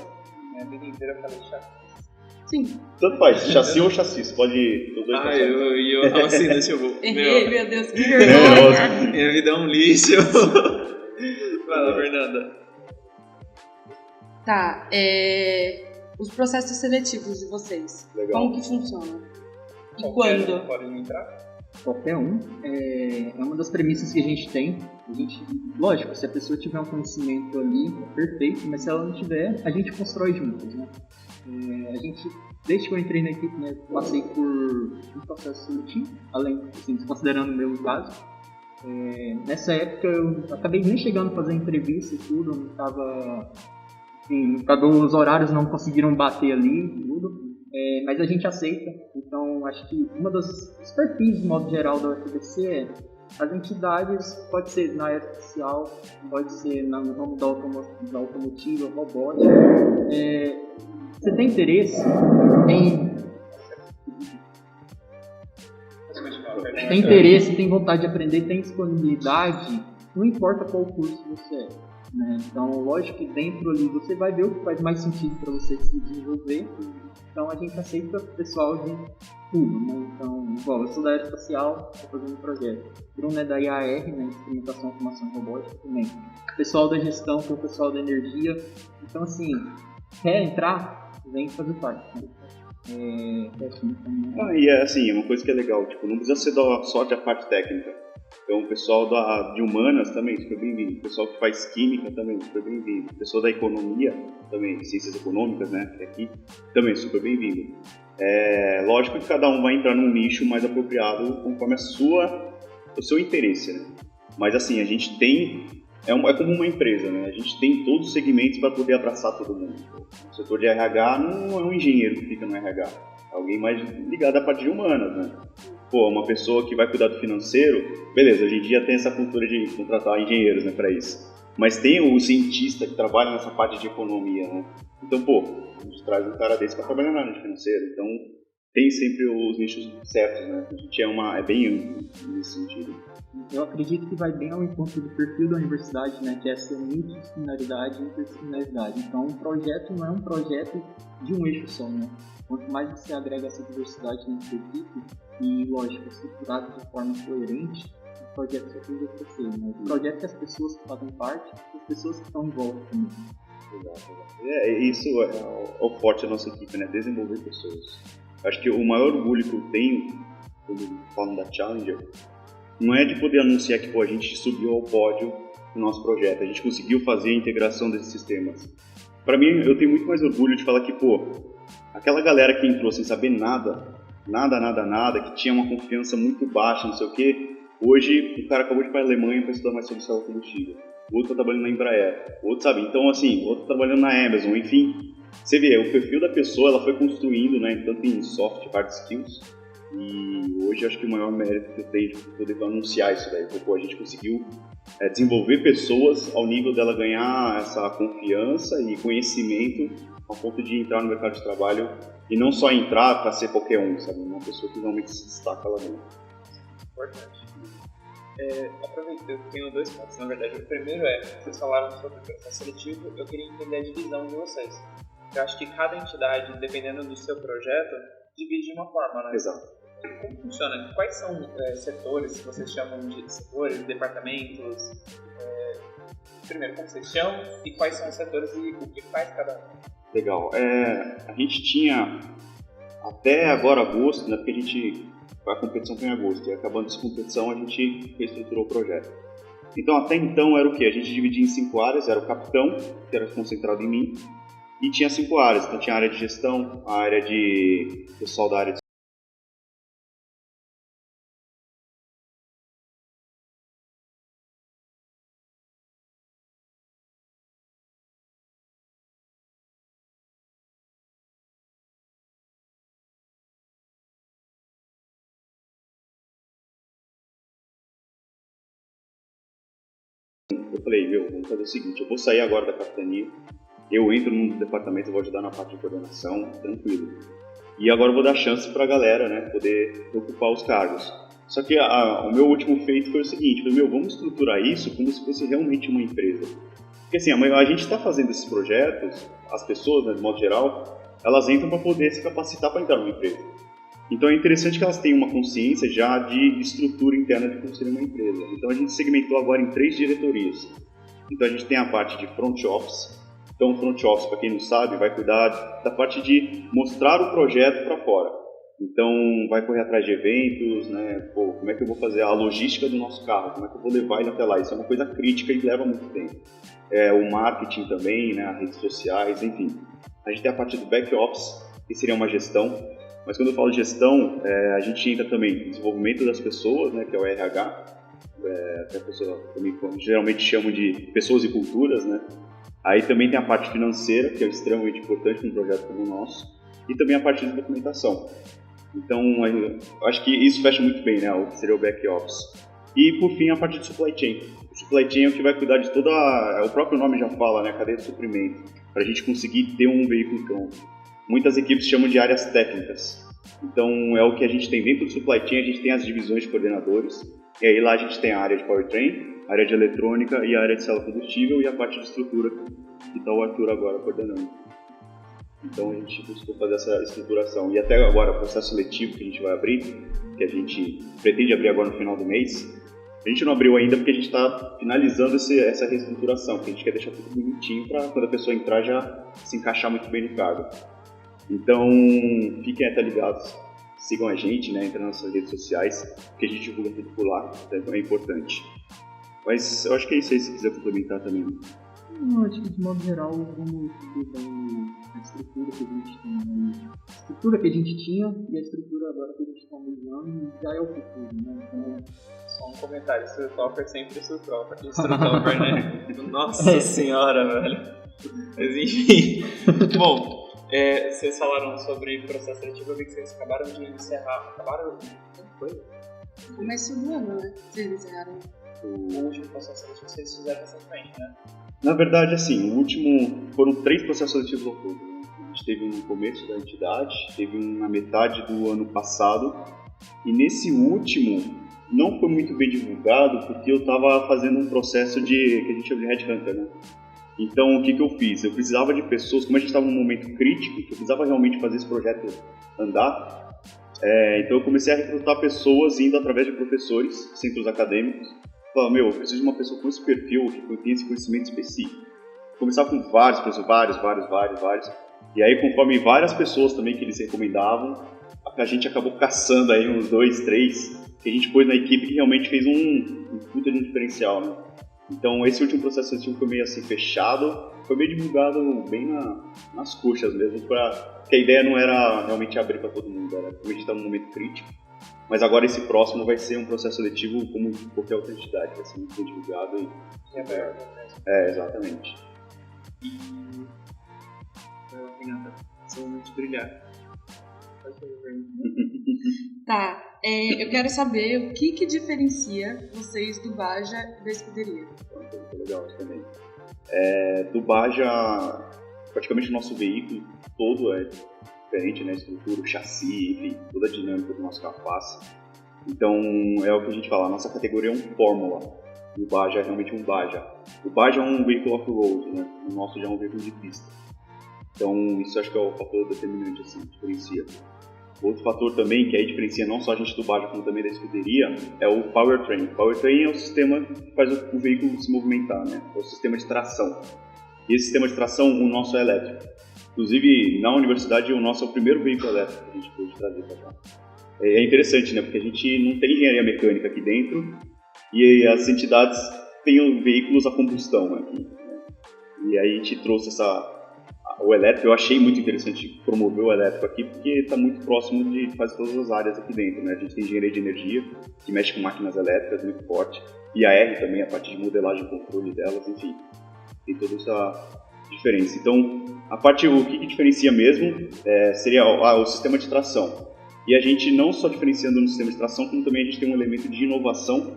Speaker 2: Minha vida inteira eu falei chassi.
Speaker 1: Sim.
Speaker 3: Tanto faz, chassi ou chassi, pode...
Speaker 2: eu tava assim, deixa eu ver.
Speaker 1: Meu Deus, que vergonha!
Speaker 2: Minha vida é um lixo. Fala, Fernanda.
Speaker 1: Tá, os processos seletivos de vocês,
Speaker 3: Legal.
Speaker 1: Como que funciona? E
Speaker 2: Qualquer
Speaker 1: quando?
Speaker 2: um pode entrar?
Speaker 4: Qualquer um. É uma das premissas que a gente tem. Lógico, se a pessoa tiver um conhecimento ali, perfeito, mas se ela não tiver, a gente constrói juntos, né? A gente desde que eu entrei na equipe, né, passei por um processo seletivo, além, assim, considerando o meu caso. Nessa época eu acabei nem chegando a fazer entrevista e tudo, não estava, enfim, os horários não conseguiram bater ali e tudo, mas a gente aceita. Então acho que uma dos perfis de modo geral da UFBC é as entidades, pode ser na área social, pode ser no ramo da automotiva, robótica. Você tem interesse tem vontade de aprender, tem disponibilidade, não importa qual curso você é, né? Então, lógico que dentro ali você vai ver o que faz mais sentido para você se desenvolver. Então, a gente aceita pessoal de tudo, né? Então, igual, eu sou da área espacial, estou fazendo um projeto. Bruno é da IAR, né? Instrumentação, automação e robótica também. O pessoal da gestão, tem o pessoal da energia. Então, assim, quer entrar, vem fazer parte, né?
Speaker 3: E assim, é uma coisa que é legal, tipo, não precisa ser só da parte técnica. Então o pessoal de humanas também, super bem-vindo. O pessoal que faz química também, super bem-vindo. O pessoal da economia também, ciências econômicas, né, que é aqui, também super bem-vindo. Lógico que cada um vai entrar num nicho mais apropriado conforme o seu interesse, né? Mas assim, a gente tem... É como uma empresa, né? A gente tem todos os segmentos para poder abraçar todo mundo. O setor de RH não é um engenheiro que fica no RH, é alguém mais ligado à parte de humanas, né? Uma pessoa que vai cuidar do financeiro, beleza, hoje em dia tem essa cultura de contratar engenheiros, né, para isso. Mas tem o cientista que trabalha nessa parte de economia, né? Então, a gente traz um cara desse para trabalhar na área de financeiro. Então, tem sempre os nichos certos, né? A gente é bem amplo nesse sentido.
Speaker 4: Eu acredito que vai bem ao encontro do perfil da universidade, né, que é essa multidisciplinaridade e interdisciplinaridade. Então, um projeto não é um projeto de um eixo só, né? Quanto mais você agrega essa diversidade na sua equipe e, lógico, estruturado de forma coerente, o projeto só tende a crescer, né? O projeto é as pessoas que fazem parte e as pessoas que estão em volta também.
Speaker 3: Isso é o forte da nossa equipe, né? Desenvolver pessoas. Acho que o maior orgulho que eu tenho, quando falam da Challenger, não é de poder anunciar que a gente subiu ao pódio no nosso projeto, a gente conseguiu fazer a integração desses sistemas. Para mim, eu tenho muito mais orgulho de falar que, aquela galera que entrou sem saber nada, que tinha uma confiança muito baixa, não sei o quê, hoje o cara acabou de ir para a Alemanha para estudar mais sobre célula combustível, o outro está trabalhando na Embraer, o outro sabe, então assim, o outro trabalhando na Amazon, enfim, você vê, o perfil da pessoa, ela foi construindo, né, tanto em soft e hard skills. E hoje acho que o maior mérito que eu tenho de poder anunciar isso daí, porque a gente conseguiu desenvolver pessoas ao nível dela ganhar essa confiança e conhecimento ao ponto de entrar no mercado de trabalho e não só entrar para ser qualquer um, sabe? Uma pessoa que realmente se destaca lá dentro.
Speaker 2: Importante. Aproveitando, eu tenho dois pontos, na verdade. O primeiro vocês falaram sobre o processo seletivo, eu queria entender a divisão de vocês. Eu acho que cada entidade, dependendo do seu projeto, divide de uma forma, né?
Speaker 3: Exato.
Speaker 2: Como funciona? Quais são setores, se vocês chamam de setores, departamentos? Primeiro, como vocês chamam e quais são os setores e o que faz cada um?
Speaker 3: Legal. A gente tinha até agora agosto, né, porque a competição foi em agosto, e acabando essa competição a gente reestruturou o projeto. Então até então era o quê? A gente dividia em 5 áreas, era o capitão, que era concentrado em mim, e tinha 5 áreas, então tinha a área de gestão, a área de pessoal da área de Eu falei, vamos fazer o seguinte, eu vou sair agora da capitania, eu entro no departamento, eu vou ajudar na parte de coordenação, tranquilo. E agora eu vou dar chance pra galera, né, poder ocupar os cargos. Só que o meu último feito foi o seguinte, vamos estruturar isso como se fosse realmente uma empresa. Porque assim, a gente está fazendo esses projetos, as pessoas, né, de modo geral, elas entram para poder se capacitar para entrar numa empresa. Então é interessante que elas tenham uma consciência já de estrutura interna de como seria uma empresa. Então a gente segmentou agora em 3 diretorias. Então a gente tem a parte de front office. Então o front office, para quem não sabe, vai cuidar da parte de mostrar o projeto para fora. Então vai correr atrás de eventos, né? Como é que eu vou fazer a logística do nosso carro? Como é que eu vou levar ele até lá? Isso é uma coisa crítica e leva muito tempo. O marketing também, né? As redes sociais, enfim. A gente tem a parte do back office, que seria uma gestão. Mas quando eu falo gestão, a gente entra também no desenvolvimento das pessoas, né, que é o RH, que a pessoa também geralmente chamam de pessoas e culturas, né? Aí também tem a parte financeira, que é extremamente importante num projeto como o nosso, e também a parte de documentação. Então, eu acho que isso fecha muito bem, né, o que seria o back office. E, por fim, a parte de supply chain. O supply chain é o que vai cuidar de toda o próprio nome já fala, né, a cadeia de suprimento, para a gente conseguir ter um veículo pronto. Muitas equipes chamam de áreas técnicas. Então, é o que a gente tem dentro do supply chain, a gente tem as divisões de coordenadores, e aí lá a gente tem a área de powertrain, a área de eletrônica e a área de célula combustível e a parte de estrutura, que está o Arthur agora coordenando. Então, a gente buscou fazer essa estruturação. E até agora, o processo seletivo que a gente vai abrir, que a gente pretende abrir agora no final do mês, a gente não abriu ainda porque a gente está finalizando essa reestruturação, porque a gente quer deixar tudo bonitinho para quando a pessoa entrar já se encaixar muito bem no cargo. Então, fiquem até ligados, sigam a gente, né, entrem nas nossas redes sociais, que a gente divulga tudo por lá, então é importante. Mas eu acho que é isso aí, se quiser complementar também.
Speaker 4: Eu acho que de modo geral, vamos ver a estrutura que a gente tem, né? A estrutura que a gente tinha e a estrutura agora que a gente está usando já é o futuro, né? Então,
Speaker 2: só um comentário, Strutopper sempre Strutopper, né? Nossa senhora, velho. Mas enfim, bom... vocês falaram sobre processo seletivo, eu vi que vocês acabaram de encerrar. Como foi?
Speaker 1: Começo do ano, né? Vocês encerraram.
Speaker 2: O último processo seletivo que vocês fizeram recentemente, né?
Speaker 3: Na verdade, assim, o último foram 3 processos seletivos ao todo. A gente teve um no começo da entidade, teve um na metade do ano passado, e nesse último não foi muito bem divulgado porque eu estava fazendo um processo que a gente chama de headhunter, né? Então, o que eu fiz? Eu precisava de pessoas, como a gente estava num momento crítico, que eu precisava realmente fazer esse projeto andar, então eu comecei a recrutar pessoas indo através de professores, centros acadêmicos. Falava, eu preciso de uma pessoa com esse perfil, que tenha esse conhecimento específico. Começava com várias pessoas, vários. E aí, conforme várias pessoas também que eles recomendavam, a gente acabou caçando aí uns 2, 3, que a gente pôs na equipe que realmente fez um puta de um diferencial, né? Então, esse último processo seletivo foi meio assim fechado, foi meio divulgado bem nas coxas mesmo, porque a ideia não era realmente abrir para todo mundo, era como a gente está num momento crítico. Mas agora esse próximo vai ser um processo seletivo como qualquer outra entidade, vai ser muito bem divulgado e aberto. Exatamente.
Speaker 2: E Renata, seu momento de brilhar.
Speaker 1: Tá, eu quero saber o que diferencia vocês do Baja e da escuderia.
Speaker 3: Foi legal isso também. Do Baja, praticamente o nosso veículo todo é diferente, né? Estrutura, chassi, enfim, toda a dinâmica do nosso capaz. Então, é o que a gente fala, a nossa categoria é um Fórmula, e o Baja é realmente um Baja. O Baja é um veículo off-road, né? O nosso já é um veículo de pista. Então, isso acho que é o fator determinante, assim, que diferencia. Outro fator também, que aí diferencia não só a gente do Baja, como também da escuderia, é o powertrain. O powertrain é o sistema que faz o veículo se movimentar, né? É o sistema de tração. E esse sistema de tração, o nosso é elétrico. Inclusive, na universidade, o nosso é o primeiro veículo elétrico que a gente pôde trazer para cá. É interessante, né? Porque a gente não tem engenharia mecânica aqui dentro e as entidades têm veículos a combustão aqui, né? E aí a gente trouxe o elétrico. Eu achei muito interessante promover o elétrico aqui porque está muito próximo de quase todas as áreas aqui dentro, né? A gente tem engenharia de energia, que mexe com máquinas elétricas muito forte, e a R também, a parte de modelagem e controle delas, enfim, tem toda essa diferença. Então, o que diferencia mesmo seria o sistema de tração. E a gente não só diferenciando no sistema de tração, como também a gente tem um elemento de inovação,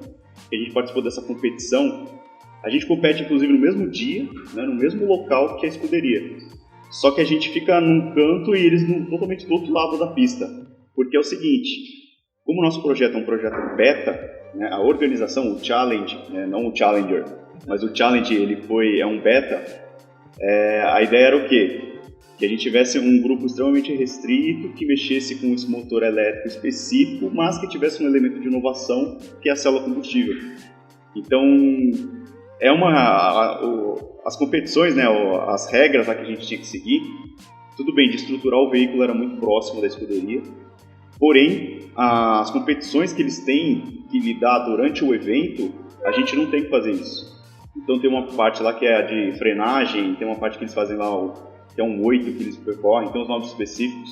Speaker 3: que a gente participou dessa competição. A gente compete, inclusive, no mesmo dia, né, no mesmo local que a escuderia. Só que a gente fica num canto e eles totalmente do outro lado da pista. Porque é o seguinte, como o nosso projeto é um projeto beta, né, a organização, o Challenge, né, não o Challenger, mas o Challenge é um beta, a ideia era o quê? Que a gente tivesse um grupo extremamente restrito, que mexesse com esse motor elétrico específico, mas que tivesse um elemento de inovação, que é a célula combustível. Então, as competições, né, as regras lá que a gente tinha que seguir, tudo bem, de estruturar o veículo era muito próximo da escuderia, porém, as competições que eles têm que lidar durante o evento, a gente não tem que fazer isso. Então tem uma parte lá que é a de frenagem, tem uma parte que eles fazem lá que é um 8 que eles percorrem, tem os nomes específicos,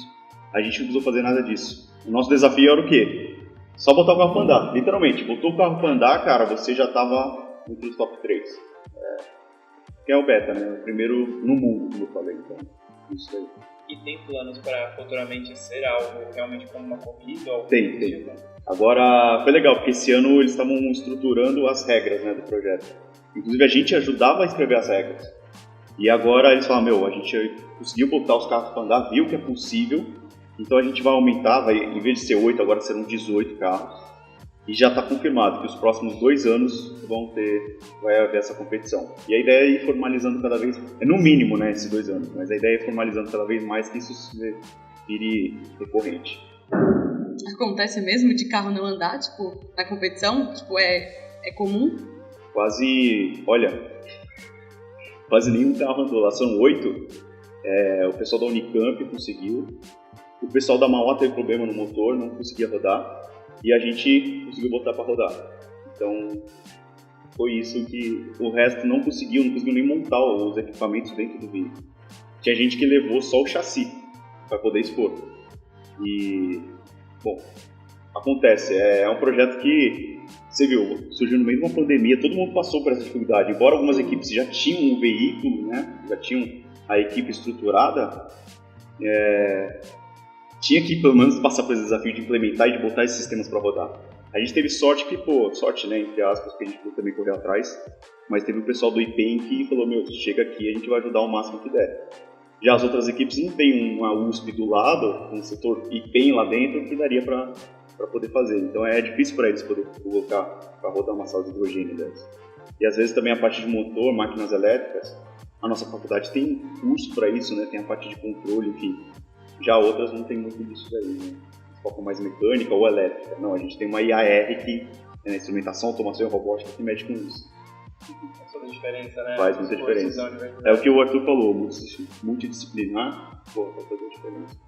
Speaker 3: a gente não precisou fazer nada disso. O nosso desafio era o quê? Só botar o carro para andar, literalmente. Botou o carro para andar, cara, você já estava entre os top 3. Que é o beta, né? O primeiro no mundo, como eu falei, então, isso aí.
Speaker 2: E tem planos para futuramente ser algo realmente como uma corrida? Ou
Speaker 3: Tem. Agora, foi legal, porque esse ano eles estavam estruturando as regras, né, do projeto. Inclusive, a gente ajudava a escrever as regras. E agora eles falam, a gente conseguiu botar os carros para andar, viu que é possível, então a gente vai aumentar, em vez de ser 8, agora serão 18 carros. E já está confirmado que os próximos 2 anos vai haver essa competição. E a ideia é ir formalizando cada vez, no mínimo, né, esses 2 anos, mas a ideia é ir formalizando cada vez mais que isso vire recorrente.
Speaker 1: Acontece mesmo de carro não andar, tipo, na competição? Tipo, é comum?
Speaker 3: Quase nenhum carro andou lá, são 8. O pessoal da Unicamp conseguiu, o pessoal da Mauá teve problema no motor, não conseguia rodar, e a gente conseguiu botar para rodar. Então, foi isso que o resto não conseguiu nem montar os equipamentos dentro do veículo. Tinha gente que levou só o chassi para poder expor. E, bom, acontece, é um projeto que, você viu, surgiu no meio de uma pandemia, todo mundo passou por essa dificuldade. Embora algumas equipes já tinham um veículo, né, já tinham a equipe estruturada, tinha que pelo menos passar por esse desafio de implementar e de botar esses sistemas para rodar. A gente teve sorte sorte, né, entre aspas, que a gente também correu atrás, mas teve o pessoal do IPEM que falou, chega aqui, a gente vai ajudar o máximo que der. Já as outras equipes não tem uma USP do lado, um setor IPEM lá dentro que daria para poder fazer. Então é difícil para eles poder colocar para rodar uma sala de hidrogênio deles. E às vezes também a parte de motor, máquinas elétricas, a nossa faculdade tem curso para isso, né? Tem a parte de controle, enfim. Já outras não tem muito disso daí, né? Foco mais mecânica ou elétrica. Não, a gente tem uma IAR que é instrumentação, automação e robótica que mexe com isso.
Speaker 2: Faz toda a diferença, né?
Speaker 3: Faz muita diferença. É o que o Arthur falou, multidisciplinar, faz toda a diferença.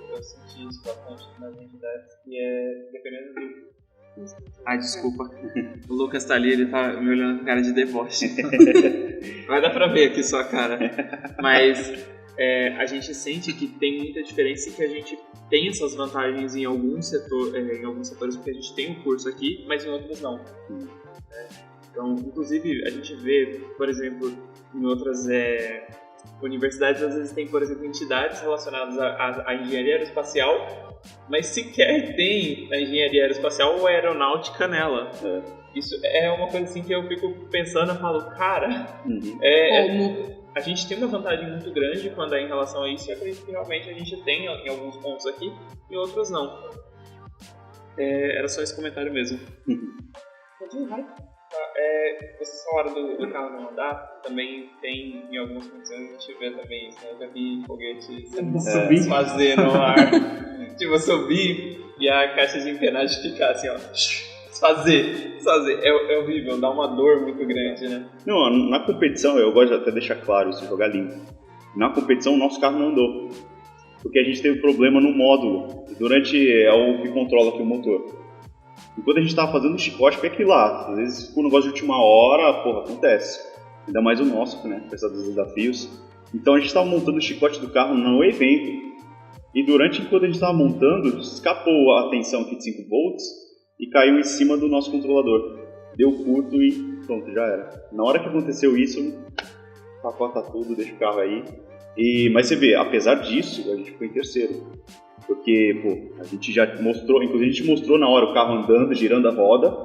Speaker 2: Eu senti isso bastante nas entidades, e dependendo do...
Speaker 5: Ai, desculpa. O Lucas tá ali, ele tá me olhando com cara de deboche. Vai dar pra ver aqui sua cara. Mas a gente sente que tem muita diferença e que a gente tem essas vantagens em alguns setores, porque a gente tem um curso aqui, mas em outros não. Então, inclusive, a gente vê, por exemplo, em outras universidades, às vezes tem, por exemplo, entidades relacionadas à engenharia aeroespacial, mas sequer tem a engenharia aeroespacial ou a aeronáutica nela. Isso é uma coisa assim que eu fico pensando e falo, cara, a gente tem uma vantagem muito grande quando é em relação a isso, e eu acredito que realmente a gente tem em alguns pontos aqui, e outros não. Era só esse comentário mesmo.
Speaker 1: Vai.
Speaker 2: Vocês falaram do carro não andar, também tem em algumas condições a gente vê também isso, né? Eu já vi foguetes fazer no ar, tipo subir e a caixa de engrenagem ficar assim, ó, desfazer, é horrível, dá uma dor muito grande, né?
Speaker 3: Não, na competição, eu gosto de até deixar claro isso, jogar limpo. Na competição o nosso carro não andou, porque a gente teve problema no módulo, durante o que controla aqui o motor. Enquanto a gente estava fazendo o chicote, foi aquilo lá. Às vezes, com o negócio de última hora, acontece. Ainda mais o nosso, né? Apesar dos desafios. Então, a gente estava montando o chicote do carro no evento. E enquanto a gente estava montando, escapou a tensão aqui de 5 volts e caiu em cima do nosso controlador. Deu curto e pronto, já era. Na hora que aconteceu isso, capota tudo, deixa o carro aí. Mas você vê, apesar disso, a gente ficou em terceiro. Porque, a gente já mostrou, inclusive a gente mostrou na hora o carro andando, girando a roda,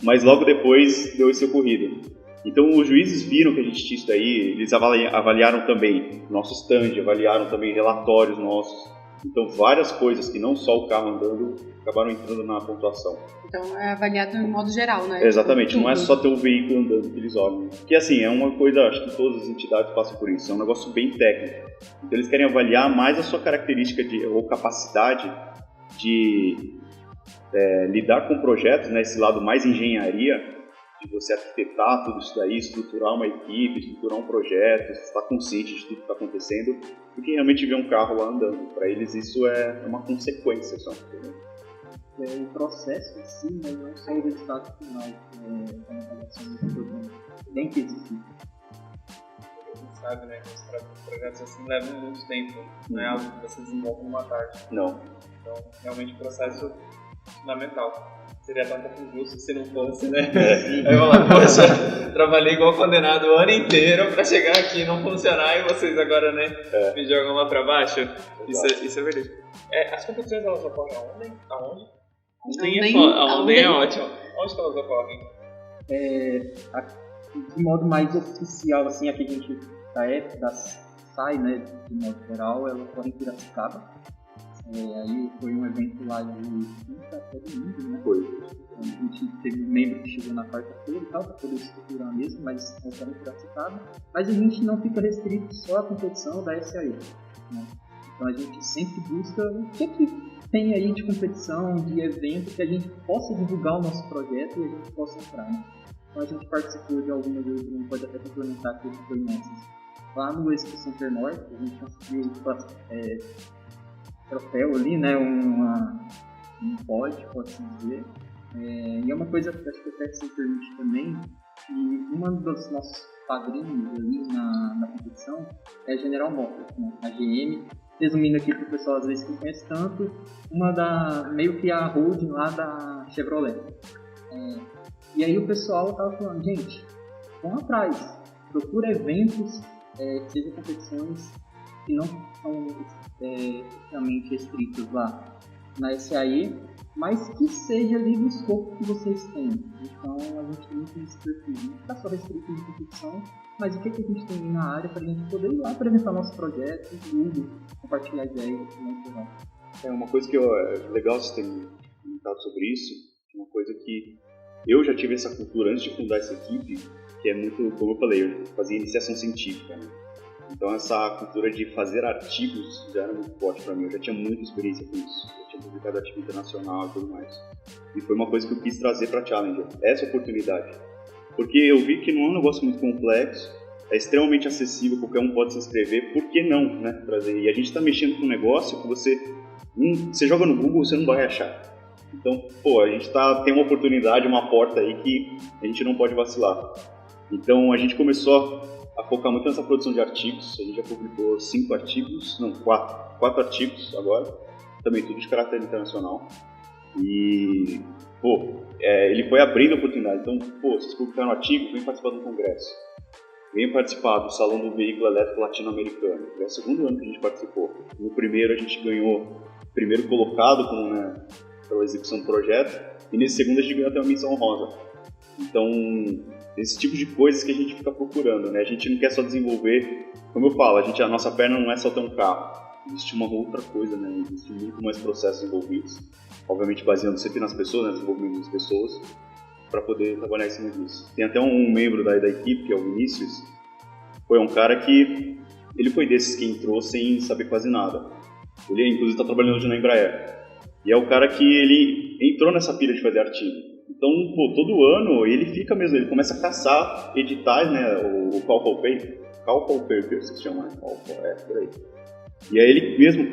Speaker 3: mas logo depois deu esse ocorrido. Então os juízes viram que a gente tinha isso daí, eles avaliaram também nosso stand, avaliaram também relatórios nossos. Então várias coisas que não só o carro andando acabaram entrando na pontuação.
Speaker 1: Então é avaliado de modo geral, né?
Speaker 3: Exatamente, não é só ter o veículo andando que eles olham. Porque assim, é uma coisa, acho que todas as entidades passam por isso, é um negócio bem técnico. Então eles querem avaliar mais a sua característica ou capacidade de lidar com projetos, né, esse lado mais engenharia, de você arquitetar tudo isso daí, estruturar uma equipe, estruturar um projeto, estar consciente de tudo que está acontecendo, do que realmente ver um carro lá andando. Para eles isso é uma consequência só.
Speaker 4: O processo em si, mas não só o resultado final, como avaliação do problema. Bem que existe.
Speaker 2: sabe, né? Os projetos assim levam muito tempo, não é algo que você desenvolve numa tarde.
Speaker 3: Não.
Speaker 2: Então, realmente, um processo fundamental. Seria até um pouco injusto se não fosse, né?
Speaker 3: É.
Speaker 2: Aí eu falo, poxa, trabalhei igual condenado o ano inteiro pra chegar aqui e não funcionar e vocês agora, né, me jogam lá pra baixo. Isso é verdade. As competições, elas ocorrem aonde? Aonde é ótimo. Onde que elas ocorrem?
Speaker 4: De modo mais oficial, assim, a que a gente sai, né, de modo geral, ela ocorre em Piracicaba. Aí foi um evento lá de quinta até domingo, né?
Speaker 3: Foi.
Speaker 4: A gente teve um membro que chegou na quarta-feira e tal, para poder estruturar mesmo, mas ocorre em Piracicaba. Mas a gente não fica restrito só à competição da SAE, né? Então a gente sempre busca o que tem aí de competição, de evento, que a gente possa divulgar o nosso projeto e a gente possa entrar, né? Então a gente participou de algumas vezes, a gente pode até complementar que foi nessas. Lá no Expo Center Norte, a gente conseguiu troféu ali, né, um pódio, pode-se dizer. E é uma coisa que acho que até se permite também, que uma dos nossos padrinhos ali na competição é a General Motors, né, a GM. Resumindo aqui para o pessoal às vezes que não conhece tanto, meio que a holding lá da Chevrolet. E aí o pessoal tava falando, gente, vão atrás, procura eventos, seja competições que não são realmente restritos lá na SAE, mas que seja ali do escopo que vocês têm. Então a gente tem muito esse perfil, não está só restrito de competição, mas o que a gente tem na área para a gente poder ir lá apresentar nosso projeto, compartilhar ideias.
Speaker 3: É uma coisa que é legal você ter comentado sobre isso, uma coisa que eu já tive essa cultura antes de fundar essa equipe, que é muito, como eu falei, eu fazia iniciação científica, né? Então essa cultura de fazer artigos já era muito forte para mim, eu já tinha muita experiência com isso, eu tinha publicado artigo internacional e tudo mais. E foi uma coisa que eu quis trazer para a Challenger, essa oportunidade. Porque eu vi que não é um negócio muito complexo, é extremamente acessível, qualquer um pode se inscrever, por que não, né, trazer? E a gente está mexendo com um negócio que você joga no Google, você não vai achar. Então, a gente tem uma oportunidade, uma porta aí que a gente não pode vacilar. Então a gente começou a focar muito nessa produção de artigos. A gente já publicou 4 artigos agora, também tudo de caráter internacional. E, ele foi abrindo a oportunidade. Então, vocês publicaram um artigo, vem participar do congresso. Vem participar do Salão do Veículo Elétrico Latino-Americano. É o segundo ano que a gente participou. No primeiro a gente ganhou primeiro colocado pela execução do projeto, e nesse segundo a gente ganhou até uma menção honrosa. Então, esse tipo de coisas que a gente fica procurando, né? A gente não quer só desenvolver, como eu falo, a nossa perna não é só ter um carro, existe uma outra coisa, né? Existe muito mais processos envolvidos, obviamente baseando sempre nas pessoas, né? Desenvolvimento das pessoas, para poder trabalhar em cima disso. Tem até um membro da equipe, que é o Vinícius, foi um cara que, ele foi desses que entrou sem saber quase nada. Ele, inclusive, está trabalhando hoje na Embraer. E é o cara que ele entrou nessa pilha de fazer artigo. Então, todo ano ele começa a caçar editais, né, o Call for Paper, se chama, né? Por aí. E aí ele mesmo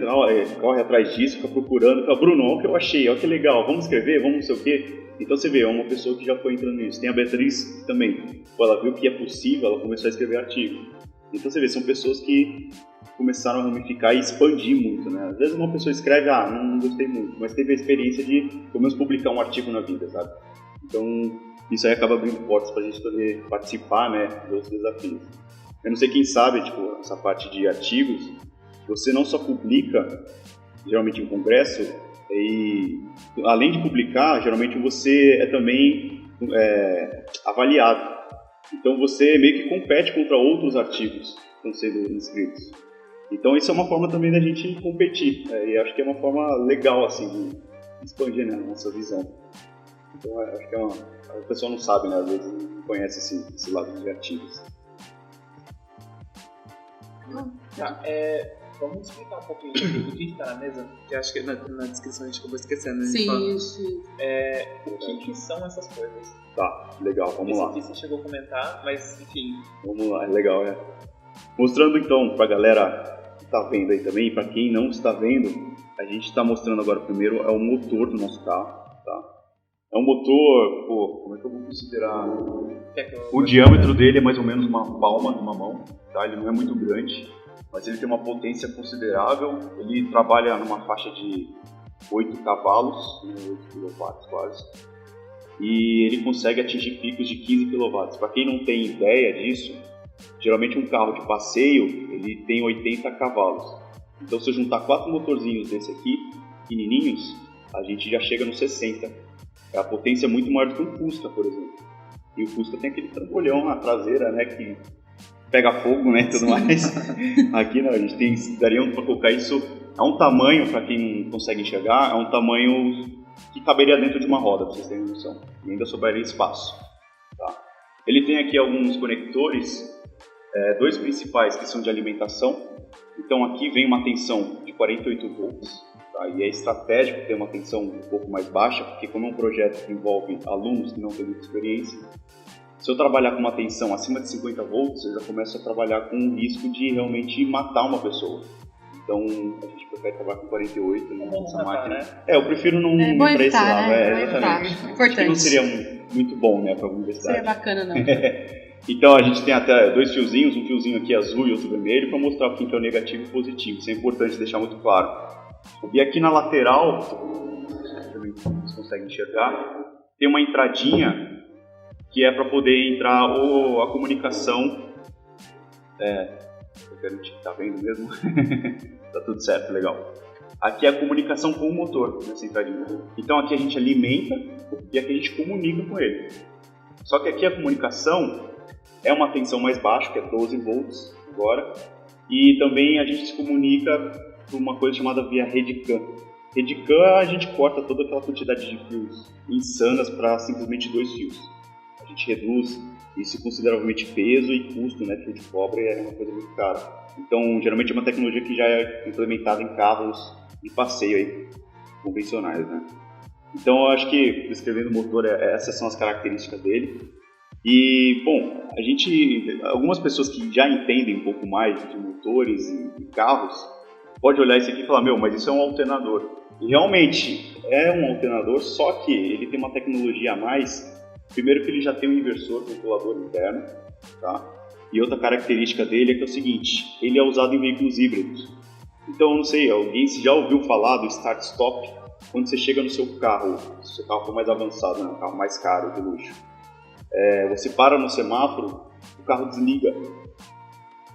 Speaker 3: corre atrás disso, fica procurando, fala, Bruno, olha o que eu achei, olha que legal, vamos escrever, vamos não sei o quê. Então você vê, é uma pessoa que já foi entrando nisso. Tem a Beatriz também, ela viu que é possível, ela começou a escrever artigo. Então você vê, são pessoas que começaram a ramificar e expandir muito, né? Às vezes uma pessoa escreve, não gostei muito, mas teve a experiência de, pelo menos, publicar um artigo na vida, sabe? Então, isso aí acaba abrindo portas pra gente poder participar, né, de outros desafios. Eu não sei quem sabe, essa parte de artigos, você não só publica, geralmente em congresso, e além de publicar, geralmente você é também avaliado. Então você meio que compete contra outros artigos que estão sendo inscritos. Então isso é uma forma também da gente competir, e acho que é uma forma legal assim de expandir, né, a nossa visão. Então acho que o pessoal não sabe, né, às vezes não conhece esse lado de artigos.
Speaker 2: Tá, vamos explicar um pouquinho do que está na mesa, que acho que na descrição a gente acabou esquecendo.
Speaker 1: Sim,
Speaker 2: o que são essas coisas?
Speaker 3: Tá, legal, vamos lá.
Speaker 2: Esse aqui você chegou a comentar, mas enfim.
Speaker 3: Vamos lá, é legal, né? Mostrando então pra galera que está vendo aí também, para quem não está vendo, a gente está mostrando agora primeiro o motor do nosso carro, tá? É um motor, como é que eu vou considerar? O diâmetro dele é mais ou menos uma palma de uma mão, tá? Ele não é muito grande, mas ele tem uma potência considerável. Ele trabalha numa faixa de 8 cavalos, 8 kW quase, e ele consegue atingir picos de 15 kW. Para quem não tem ideia disso, geralmente um carro de passeio ele tem 80 cavalos. Então se eu juntar 4 motorzinhos desse aqui, pequenininhos, a gente já chega nos 60. A potência é muito maior do que um Fusca, por exemplo. E o Fusca tem aquele trambolhão na traseira, né, que pega fogo, né, e tudo mais. Aqui não, a gente daria para colocar isso. É um tamanho, para quem não consegue enxergar, é um tamanho que caberia dentro de uma roda, para vocês terem noção. E ainda sobraria espaço. Tá? Ele tem aqui alguns conectores, 2 principais que são de alimentação. Então aqui vem uma tensão de 48 volts. Tá? E é estratégico ter uma tensão um pouco mais baixa, porque como é um projeto que envolve alunos que não têm muita experiência, se eu trabalhar com uma tensão acima de 50 volts, eu já começo a trabalhar com o risco de realmente matar uma pessoa. Então, a gente prefere trabalhar com 48 nessa máquina. Né? Eu prefiro não ir para esse lado.
Speaker 1: Né?
Speaker 3: Exatamente.
Speaker 1: Importante.
Speaker 3: Que não seria muito bom, né, para a universidade.
Speaker 1: Seria bacana, não.
Speaker 3: Então, a gente tem até 2 fiozinhos, um fiozinho aqui azul e outro vermelho, para mostrar o que é o negativo e o positivo. Isso é importante deixar muito claro. E aqui na lateral, vocês conseguem enxergar, tem uma entradinha que é para poder entrar a comunicação. Tá vendo mesmo? Tá tudo certo, legal. Aqui é a comunicação com o motor, nessa entradinha. Então aqui a gente alimenta e aqui a gente comunica com ele. Só que aqui a comunicação é uma tensão mais baixa, que é 12 volts agora, e também a gente se comunica por uma coisa chamada via rede CAN. Rede CAN a gente corta toda aquela quantidade de fios insanas para simplesmente 2 fios. A gente reduz isso consideravelmente peso e custo, né? Fio de cobre é uma coisa muito cara. Então, geralmente é uma tecnologia que já é implementada em carros de passeio aí, convencionais, né? Então, eu acho que, descrevendo o motor, essas são as características dele. E, bom, algumas pessoas que já entendem um pouco mais de motores e carros, pode olhar isso aqui e falar, mas isso é um alternador. E realmente é um alternador, só que ele tem uma tecnologia a mais. Primeiro que ele já tem um inversor controlador interno, tá? E outra característica dele é que é o seguinte, ele é usado em veículos híbridos. Então, eu não sei, alguém já ouviu falar do start-stop? Quando você chega no seu carro, se o seu carro for mais avançado, né? Um carro mais caro, de luxo, você para no semáforo, o carro desliga.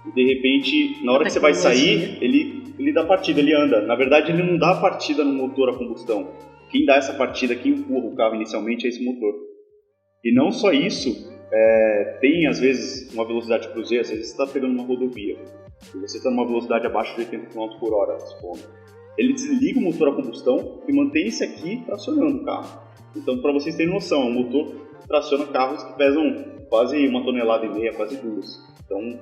Speaker 3: E de repente, na hora que você vai sair, ele dá partida, ele anda. Na verdade, ele não dá partida no motor a combustão. Quem dá essa partida, quem empurra o carro inicialmente é esse motor. E não só isso, tem às vezes uma velocidade cruzeiro, às vezes você está pegando uma rodovia e você está numa velocidade abaixo de 80 km por hora, supondo. Ele desliga o motor a combustão e mantém esse aqui tracionando o carro. Então, para vocês terem noção, o motor traciona carros que pesam quase 1,5 toneladas, quase 2. Então,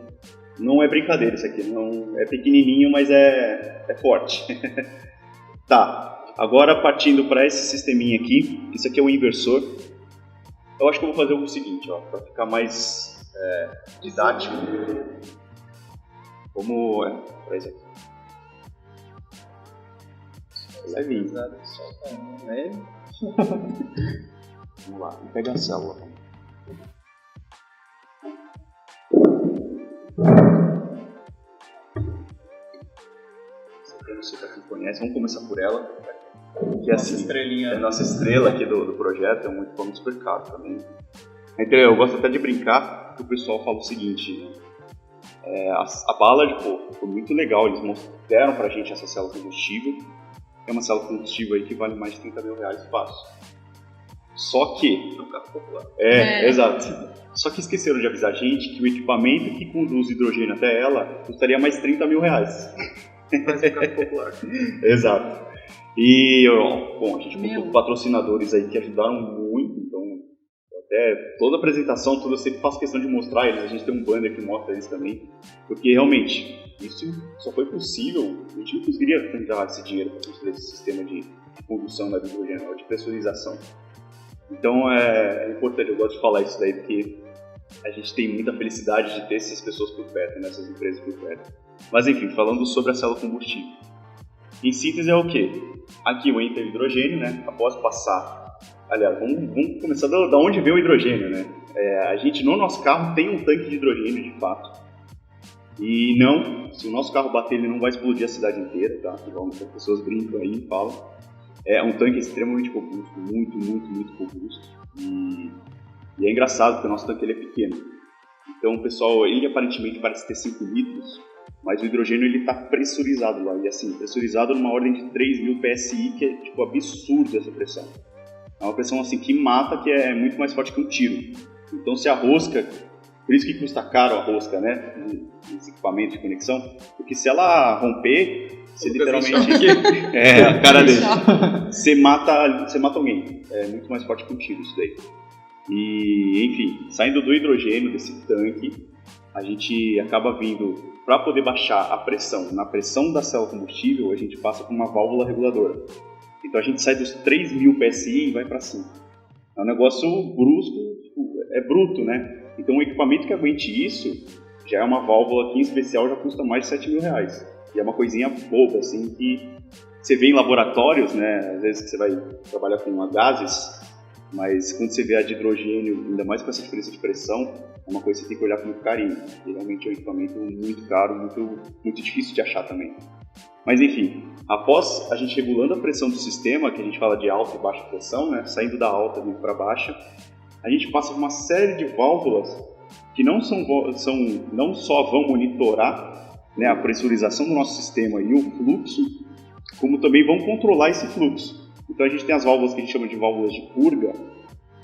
Speaker 3: não é brincadeira isso aqui, não é pequenininho, mas é forte. Tá, agora partindo para esse sisteminha aqui, isso aqui é o inversor. Eu acho que eu vou fazer o seguinte, para ficar mais didático. Traz aqui. Levinho. Vamos lá, pega a célula. Não sei pra quem conhece, vamos começar por ela. Que é assim, é a nossa estrela aqui do projeto, é um equipamento super caro também. Então, eu gosto até de brincar, que o pessoal fala o seguinte, a Ballard, foi muito legal, eles mostraram pra gente essa célula combustível, é uma célula combustível aí que vale mais de 30 mil reais fácil. Só que... exato. Só que esqueceram de avisar a gente que o equipamento que conduz hidrogênio até ela custaria mais 30 mil reais.
Speaker 5: Mas é carro popular.
Speaker 3: Exato. E, bom, a gente contou com patrocinadores aí que ajudaram muito, então até toda a apresentação, eu sempre faço questão de mostrar eles, a gente tem um banner que mostra eles também, porque realmente isso só foi possível, a gente não conseguiria tentar esse dinheiro para construir esse sistema de condução da hidrogênio, de pressurização. Então é importante, eu gosto de falar isso daí, porque a gente tem muita felicidade de ter essas pessoas por perto, né, essas empresas por perto. Mas enfim, falando sobre a célula combustível. Em síntese é o quê? Aqui eu entro hidrogênio, né? Após passar aliás, vamos começar da onde vem o hidrogênio, né? A gente, no nosso carro, tem um tanque de hidrogênio, de fato. E não, se o nosso carro bater, ele não vai explodir a cidade inteira, tá? Igual muitas pessoas brincam aí e falam. É um tanque extremamente robusto, muito, muito, muito robusto. E é engraçado, porque o nosso tanque ele é pequeno. Então, pessoal, ele aparentemente parece ter 5 litros, mas o hidrogênio ele está pressurizado lá. E assim, pressurizado numa ordem de 3.000 PSI, que é tipo absurdo essa pressão. É uma pressão assim que mata, que é muito mais forte que um tiro. Então, se a rosca... Por isso que custa caro a rosca, né? Nos equipamentos de conexão. Porque se ela romper, você literalmente... a cara dele. Você mata alguém. É muito mais forte que um tiro isso daí. E, enfim, saindo do hidrogênio, desse tanque, a gente acaba vindo... Para poder baixar a pressão, na pressão da célula combustível, a gente passa por uma válvula reguladora. Então a gente sai dos 3.000 PSI e vai para 5. É um negócio brusco, é bruto, né? Então um equipamento que aguente isso, já é uma válvula que em especial já custa mais de R$7.000. E é uma coisinha boba, assim, que você vê em laboratórios, né? Às vezes que você vai trabalhar com gases, mas quando você vê a de hidrogênio, ainda mais com essa diferença de pressão, é uma coisa que você tem que olhar com muito carinho. E realmente é um equipamento muito caro, muito difícil de achar também. Mas enfim, após a gente regulando a pressão do sistema, que a gente fala de alta e baixa pressão, né? Saindo da alta para baixa, a gente passa por uma série de válvulas que não só vão monitorar, né, a pressurização do nosso sistema e o fluxo, como também vão controlar esse fluxo. Então a gente tem as válvulas que a gente chama de válvulas de purga,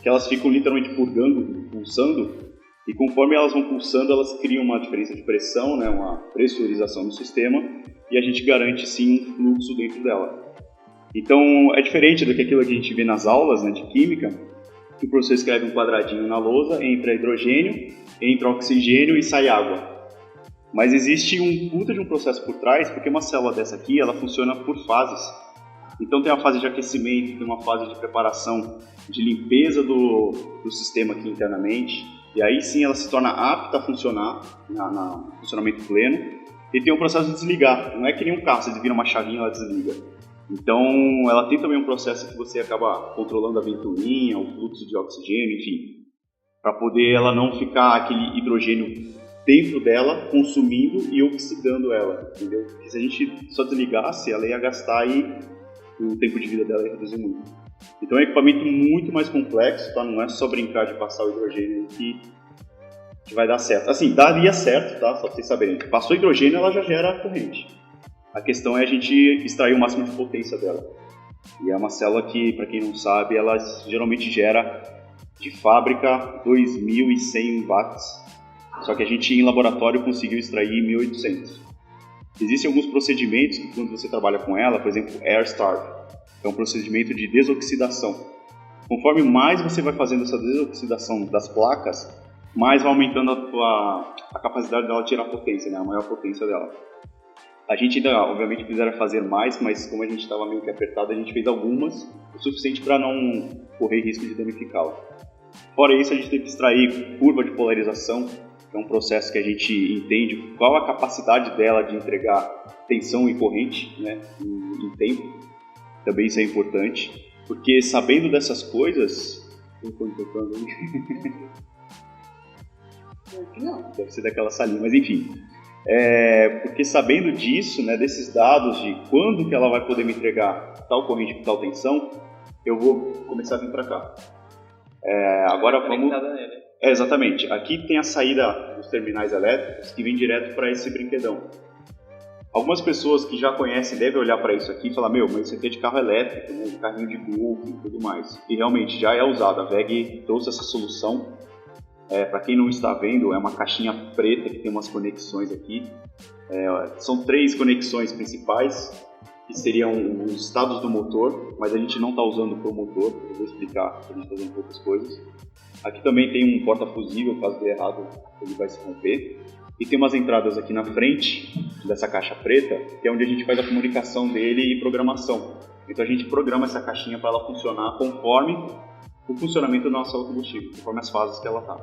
Speaker 3: que elas ficam literalmente purgando, pulsando, e conforme elas vão pulsando, elas criam uma diferença de pressão, né, uma pressurização no sistema, e a gente garante sim um fluxo dentro dela. Então é diferente do que aquilo que a gente vê nas aulas, né, de química, que o professor escreve um quadradinho na lousa, entra hidrogênio, entra oxigênio e sai água. Mas existe um puta de um processo por trás, porque uma célula dessa aqui, ela funciona por fases. Então tem uma fase de aquecimento, tem uma fase de preparação, de limpeza do sistema aqui internamente, e aí sim ela se torna apta a funcionar no funcionamento pleno, e tem um processo de desligar. Não é que nem um carro, você vira uma chavinha e ela desliga. Então, ela tem também um processo que você acaba controlando a ventoinha, o fluxo de oxigênio, enfim, para poder ela não ficar aquele hidrogênio dentro dela, consumindo e oxidando ela, entendeu? Porque se a gente só desligasse, ela ia gastar e o tempo de vida dela ia reduzir muito. Então, é um equipamento muito mais complexo, tá? Não é só brincar de passar o hidrogênio que vai dar certo. Assim, daria certo, tá? Só pra vocês saberem. Passou hidrogênio, ela já gera corrente. A questão é a gente extrair o máximo de potência dela. E é uma célula que, para quem não sabe, ela geralmente gera de fábrica 2.100 watts. Só que a gente em laboratório conseguiu extrair 1.800. Existem alguns procedimentos que quando você trabalha com ela, por exemplo, Air Starve, que é um procedimento de desoxidação. Conforme mais você vai fazendo essa desoxidação das placas, mais vai aumentando a capacidade dela de gerar potência, né? A maior potência dela. A gente ainda, obviamente, quiser fazer mais, mas como a gente estava meio que apertado, a gente fez algumas, o suficiente para não correr risco de danificá-la. Fora isso, a gente tem que extrair curva de polarização, que é um processo que a gente entende qual a capacidade dela de entregar tensão e corrente, né, em tempo. Também isso é importante, porque sabendo dessas coisas... Não, deve ser daquela salinha, mas enfim... porque sabendo disso, né, desses dados de quando que ela vai poder me entregar tal corrente com tal tensão, eu vou começar a vir para cá. Agora vamos... exatamente. Aqui tem a saída dos terminais elétricos que vem direto para esse brinquedão. Algumas pessoas que já conhecem devem olhar para isso aqui e falar, mas isso aqui é de carro elétrico, né, de carrinho de golfe e tudo mais. E realmente já é usado. A VEG trouxe essa solução. Para quem não está vendo, é uma caixinha preta que tem umas conexões aqui. São 3 conexões principais, que seriam os estados do motor, mas a gente não está usando para o motor, eu vou explicar para a gente fazer outras coisas. Aqui também tem um porta-fusível, caso dê errado, ele vai se romper. E tem umas entradas aqui na frente dessa caixa preta, que é onde a gente faz a comunicação dele e programação. Então a gente programa essa caixinha para ela funcionar conforme o funcionamento da nossa combustível, conforme as fases que ela está.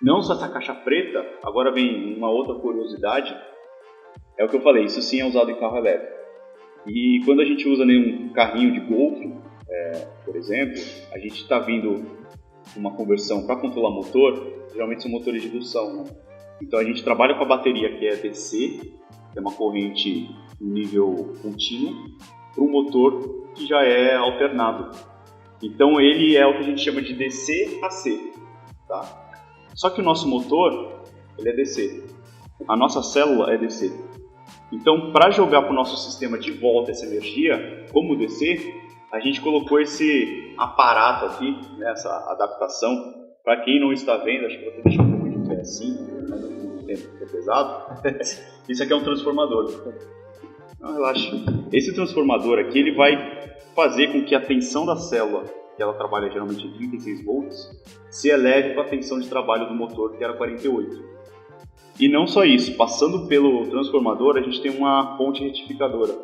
Speaker 3: Não só essa caixa preta, agora vem uma outra curiosidade, é o que eu falei, isso sim é usado em carro elétrico. E quando a gente usa um carrinho de golfe, por exemplo, a gente está vindo uma conversão para controlar motor, geralmente são motores de indução, né? Então a gente trabalha com a bateria que é DC, que é uma corrente em nível contínuo, para um motor que já é alternado. Então ele é o que a gente chama de DC a C, tá? Só que o nosso motor, ele é DC. A nossa célula é DC. Então, para jogar para o nosso sistema de volta essa energia, como DC, a gente colocou esse aparato aqui, né, essa adaptação. Para quem não está vendo, acho que vou deixar um pouco de pé assim, mas não muito tempo, porque é pesado. Isso aqui é um transformador. Não, relaxa. Esse transformador aqui, ele vai fazer com que a tensão da célula, que ela trabalha geralmente em 36 volts, se eleve para a tensão de trabalho do motor, que era 48. E não só isso, passando pelo transformador, a gente tem uma ponte retificadora.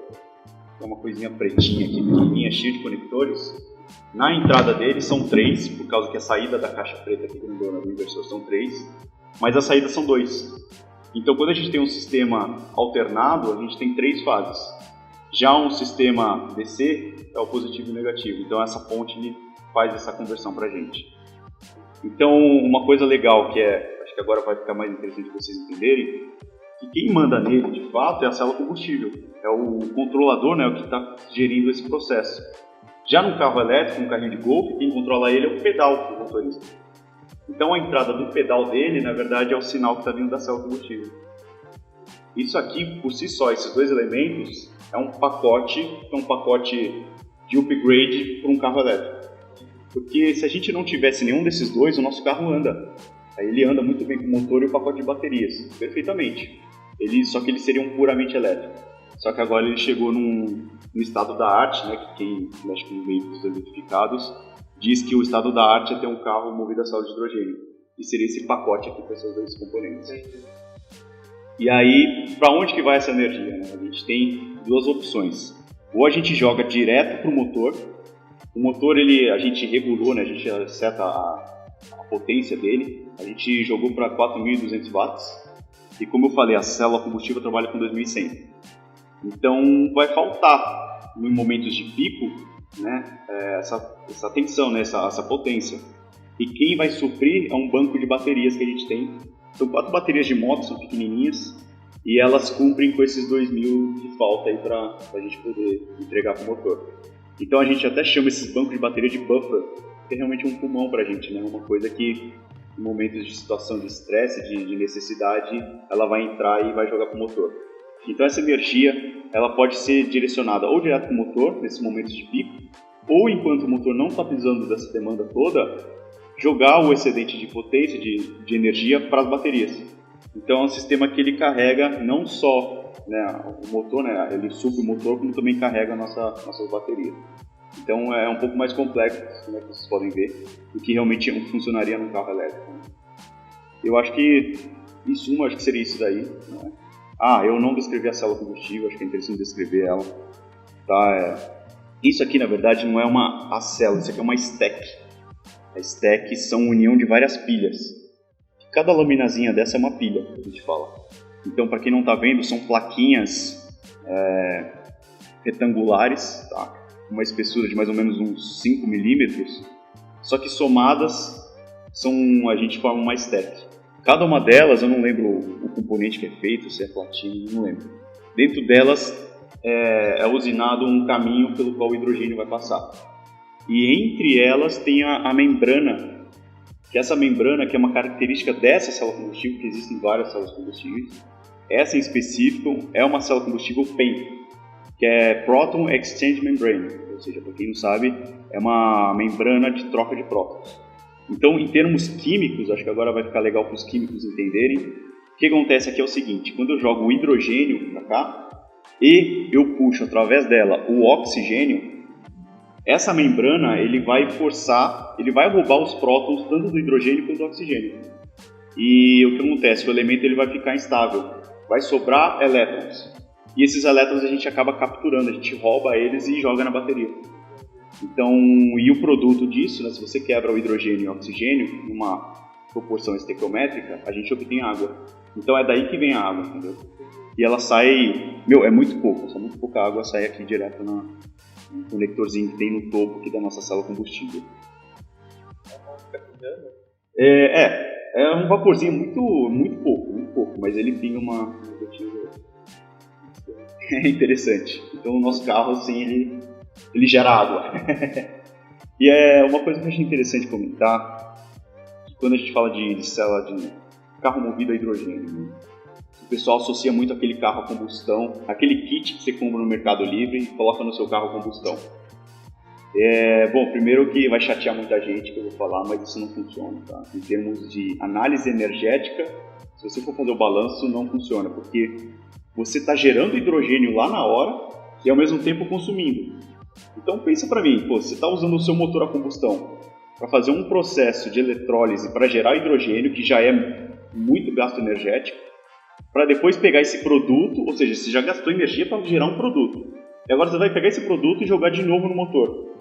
Speaker 3: É uma coisinha pretinha aqui, pequenininha, cheia de conectores. Na entrada dele são 3, por causa que a saída da caixa preta aqui do inversor são 3, mas as saídas são 2. Então, quando a gente tem um sistema alternado, a gente tem 3 fases. Já um sistema DC é o positivo e o negativo. Então, essa ponte faz essa conversão para a gente. Então, uma coisa legal que acho que agora vai ficar mais interessante vocês entenderem, que quem manda nele, de fato, é a célula combustível. É o controlador, né, o que está gerindo esse processo. Já no carro elétrico, no carrinho de golfe, quem controla ele é o pedal do motorista. Então, a entrada do pedal dele, na verdade, é o sinal que está vindo da célula combustível. Isso aqui, por si só, esses 2 elementos, é um pacote de upgrade para um carro elétrico. Porque se a gente não tivesse nenhum desses 2, o nosso carro anda. Aí ele anda muito bem com o motor e o pacote de baterias, perfeitamente. Só que ele seria um puramente elétrico. Só que agora ele chegou no estado da arte, né, que quem mexe com veículos eletrificados diz que o estado da arte é ter um carro movido a célula de hidrogênio. E seria esse pacote aqui com esses 2 componentes. E aí, para onde que vai essa energia, né? A gente tem 2 opções. Ou a gente joga direto para o motor. O motor, a gente regulou, né? A gente seta a potência dele. A gente jogou para 4.200 watts. E como eu falei, a célula combustível trabalha com 2.100. Então, vai faltar, em momentos de pico, né, essa tensão, né, essa potência. E quem vai suprir é um banco de baterias que a gente tem. São 4 baterias de moto, são pequenininhas. E elas cumprem com esses 2.000 que falta aí para a gente poder entregar para o motor. Então, a gente até chama esses bancos de bateria de buffer, que é realmente um pulmão para a gente, né? Uma coisa que, em momentos de situação de estresse, de necessidade, ela vai entrar e vai jogar para o motor. Então essa energia, ela pode ser direcionada ou direto para o motor, nesses momentos de pico, ou enquanto o motor não está precisando dessa demanda toda, jogar o excedente de potência, de energia, para as baterias. Então é um sistema que ele carrega não só, né, o motor, né, ele supre o motor, como também carrega nossas baterias. Então é um pouco mais complexo, né, que vocês podem ver, do que realmente funcionaria num carro elétrico. Eu acho que, em suma, acho que seria isso daí, né? Eu não descrevi a célula combustível, acho que é interessante descrever ela. Tá? Isso aqui, na verdade, não é a célula, isso aqui é uma stack. A stack são união de várias pilhas. Cada laminazinha dessa é uma pilha, que a gente fala. Então, para quem não está vendo, são plaquinhas retangulares, tá? Uma espessura de mais ou menos uns 5 milímetros, só que somadas, a gente forma uma stack. Cada uma delas, eu não lembro o componente que é feito, se é platina, não lembro. Dentro delas é usinado um caminho pelo qual o hidrogênio vai passar. E entre elas tem a membrana, que essa membrana que é uma característica dessa célula combustível, que existem várias células combustíveis. Essa em específico é uma célula combustível PEM, que é Proton Exchange Membrane, ou seja, para quem não sabe, é uma membrana de troca de prótons. Então, em termos químicos, acho que agora vai ficar legal para os químicos entenderem, o que acontece aqui é o seguinte: quando eu jogo o hidrogênio para cá e eu puxo através dela o oxigênio, essa membrana ele vai roubar os prótons tanto do hidrogênio quanto do oxigênio. E o que acontece? O elemento ele vai ficar instável, vai sobrar elétrons. E esses elétrons a gente acaba capturando, a gente rouba eles e joga na bateria. Então, e o produto disso, né, se você quebra o hidrogênio e o oxigênio numa proporção estequiométrica, a gente obtém água. Então é daí que vem a água, entendeu? E ela sai, é muito pouco, só muito pouca água sai aqui direto um conectorzinho que tem no topo aqui da nossa célula combustível. É um vaporzinho muito pouco, mas ele tem uma é interessante. Então o nosso carro, assim, ele gera água. E é uma coisa que eu achei interessante comentar, que quando a gente fala de célula de carro movido a hidrogênio, né? O pessoal associa muito aquele carro a combustão, aquele kit que você compra no Mercado Livre e coloca no seu carro a combustão. Bom, primeiro que vai chatear muita gente que eu vou falar, mas isso não funciona, tá? Em termos de análise energética, se você for fazer o balanço, não funciona, porque você está gerando hidrogênio lá na hora e ao mesmo tempo consumindo. Então pensa para mim, você está usando o seu motor a combustão para fazer um processo de eletrólise para gerar hidrogênio, que já é muito gasto energético, para depois pegar esse produto, ou seja, você já gastou energia para gerar um produto. E agora você vai pegar esse produto e jogar de novo no motor.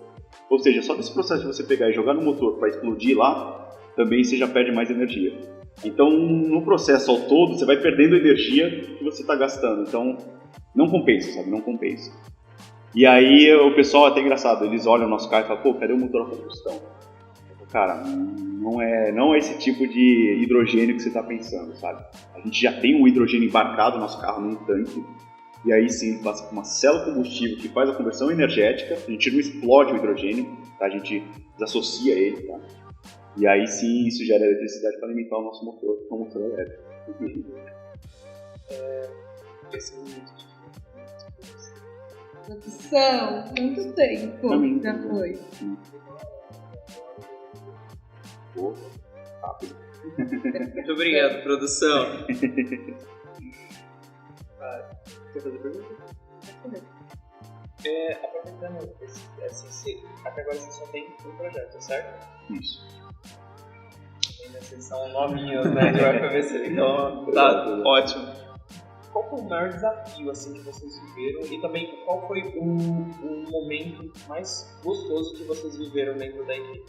Speaker 3: Ou seja, só desse processo de você pegar e jogar no motor para explodir lá, também você já perde mais energia. Então, no processo ao todo, você vai perdendo energia que você está gastando. Então, não compensa, sabe? Não compensa. E aí, o pessoal, até engraçado, eles olham o nosso carro e falam, pô, cadê o motor a combustão? Cara, não é esse tipo de hidrogênio que você está pensando, sabe? A gente já tem um hidrogênio embarcado no nosso carro num tanque, e aí sim ele passa por uma célula combustível que faz a conversão energética, a gente não explode o hidrogênio, tá? A gente desassocia ele, tá? E aí sim isso gera eletricidade para alimentar o nosso motor, que é um motor elétrico.
Speaker 2: Esse momento de
Speaker 1: Produção, quanto tempo
Speaker 3: Também.
Speaker 1: já foi?
Speaker 3: Rápido.
Speaker 5: Muito obrigado, produção.
Speaker 2: Quer fazer pergunta? Aproveitando, até agora você só tem um projeto, certo?
Speaker 3: Isso.
Speaker 2: Ainda vocês são novinhos, né, de UFABC, então tá ótimo. Qual foi o maior desafio assim, que vocês viveram e também qual foi o momento mais gostoso que vocês viveram dentro da equipe?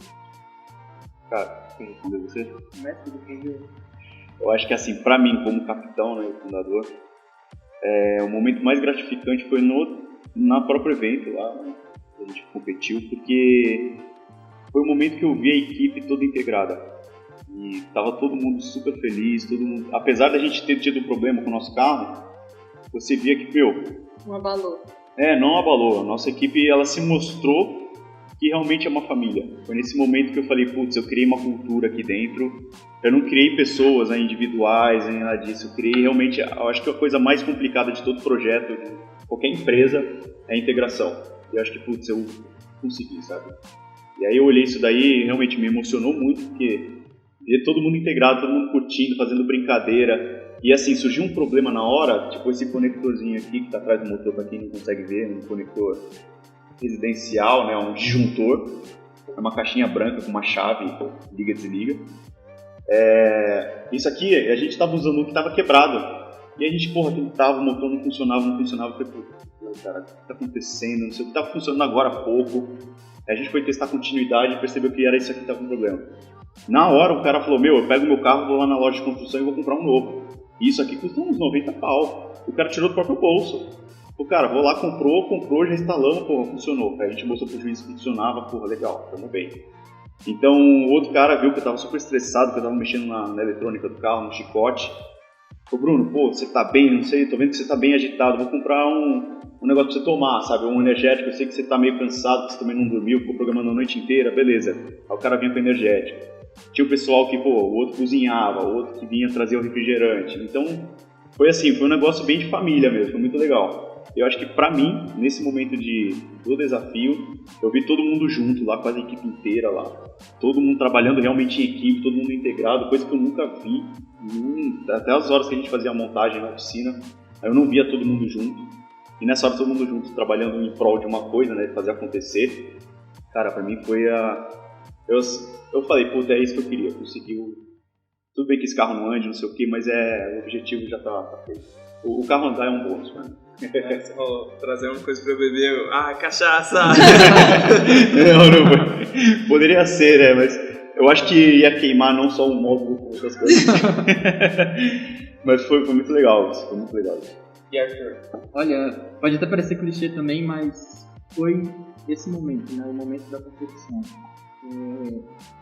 Speaker 3: Cara, quem respondeu você? Eu acho que assim, pra mim, como capitão, né, fundador, o momento mais gratificante foi na próprio evento lá, né, que a gente competiu, porque foi o momento que eu vi a equipe toda integrada. E tava todo mundo super feliz, todo mundo, apesar da gente ter tido problema com o nosso carro, você via que,
Speaker 1: Não abalou.
Speaker 3: não abalou. A nossa equipe, ela se mostrou que realmente é uma família. Foi nesse momento que eu falei, putz, eu criei uma cultura aqui dentro. Eu não criei pessoas, né, individuais, nem nada disso. Eu criei realmente, eu acho que a coisa mais complicada de todo projeto, de qualquer empresa, é a integração. E eu acho que, putz, eu consegui, sabe? E aí eu olhei isso daí e realmente me emocionou muito, porque ver todo mundo integrado, todo mundo curtindo, fazendo brincadeira. E assim, surgiu um problema na hora, tipo esse conectorzinho aqui que tá atrás do motor, pra quem não consegue ver, um conector residencial, né, um disjuntor, é uma caixinha branca com uma chave, liga e desliga. Isso aqui, a gente estava usando um que estava quebrado, e a gente, tentava, o motor não funcionava, eu falei, pô, cara, o que está acontecendo, não sei o que estava funcionando agora há pouco. A gente foi testar a continuidade e percebeu que era isso aqui que estava com problema. Na hora o cara falou, eu pego meu carro, vou lá na loja de construção e vou comprar um novo. E isso aqui custa uns 90 pau. O cara tirou do próprio bolso. O cara, vou lá, comprou, já instalamos, funcionou. Aí a gente mostrou pro juiz que funcionava, legal, tamo bem. Então, o outro cara viu que eu tava super estressado, que eu tava mexendo na eletrônica do carro, no chicote. Ô Bruno, você tá bem, não sei, tô vendo que você tá bem agitado, vou comprar um negócio pra você tomar, sabe, um energético, eu sei que você tá meio cansado, que você também não dormiu, ficou programando a noite inteira, beleza. Aí o cara vinha com energético. Tinha o pessoal que, o outro cozinhava, o outro que vinha trazer o refrigerante. Então, foi assim, foi um negócio bem de família mesmo, foi muito legal. Eu acho que pra mim, nesse momento do desafio, eu vi todo mundo junto lá, quase a equipe inteira lá. Todo mundo trabalhando realmente em equipe, todo mundo integrado, coisa que eu nunca vi. Até as horas que a gente fazia a montagem na oficina, eu não via todo mundo junto. E nessa hora todo mundo junto, trabalhando em prol de uma coisa, né, de fazer acontecer. Cara, pra mim foi eu falei, é isso que eu queria, conseguiu. Tudo bem que esse carro não ande, não sei o que, mas o objetivo já tá feito. O carro andar é um bônus, mano.
Speaker 5: Você falou, trazer uma coisa pra eu beber, cachaça!
Speaker 3: não, poderia ser, né, mas eu acho que ia queimar não só o módulo, como outras coisas. Mas foi muito legal isso, foi muito legal isso.
Speaker 2: E Arthur?
Speaker 4: Olha, pode até parecer clichê também, mas foi esse momento, né? O momento da competição.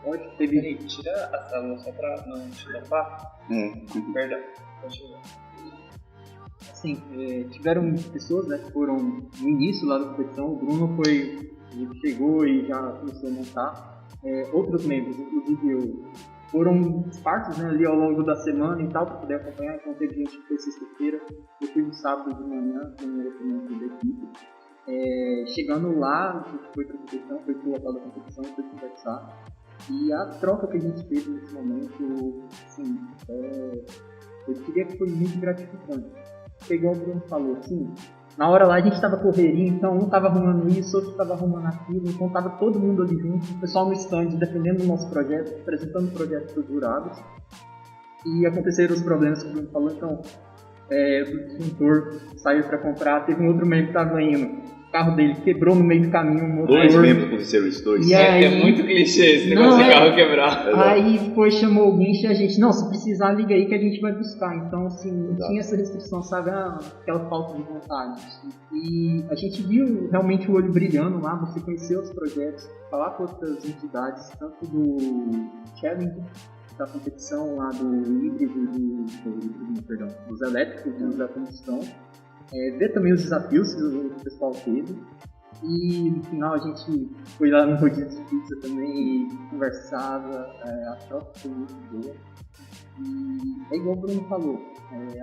Speaker 4: Lógico que teve...
Speaker 2: Peraí, tira a célula só pra não te tampar. Perdão, continua.
Speaker 4: Assim, tiveram pessoas, né, que foram no início lá da competição. O Bruno ele chegou e já começou a montar. Outros membros, inclusive eu, foram partes, né, ali ao longo da semana e tal, para poder acompanhar. Então teve gente que foi sexta-feira, eu fui no sábado de manhã com o outro membro da equipe. Chegando lá, a gente foi para a competição, foi pro local da competição, foi conversar. E a troca que a gente teve nesse momento, assim, eu diria que foi muito gratificante. Igual o Bruno falou, assim, na hora lá a gente tava correria, então um tava arrumando isso, outro tava arrumando aquilo, então tava todo mundo ali junto, o pessoal no stand defendendo o nosso projeto, apresentando o projeto para os jurados. E aconteceram os problemas que o Bruno falou, então o disjuntor saiu para comprar, teve um outro membro que tava indo. O carro dele quebrou no meio do caminho, o motor.
Speaker 3: 2 membros aconteceram isso, 2.
Speaker 2: É muito clichê esse negócio de carro quebrar.
Speaker 4: Aí chamou o guincho e a gente, não, se precisar liga aí que a gente vai buscar. Então, assim, não tinha essa restrição, sabe, aquela falta de vontade. E a gente viu realmente o olho brilhando lá, você conheceu os projetos, falar com outras entidades, tanto do Challenge, da competição lá do híbrido, dos elétricos, da combustão. Ver também os desafios que o pessoal teve. E no final a gente foi lá no rodízio de pizza também e conversava, a troca foi muito boa. E é igual o Bruno falou,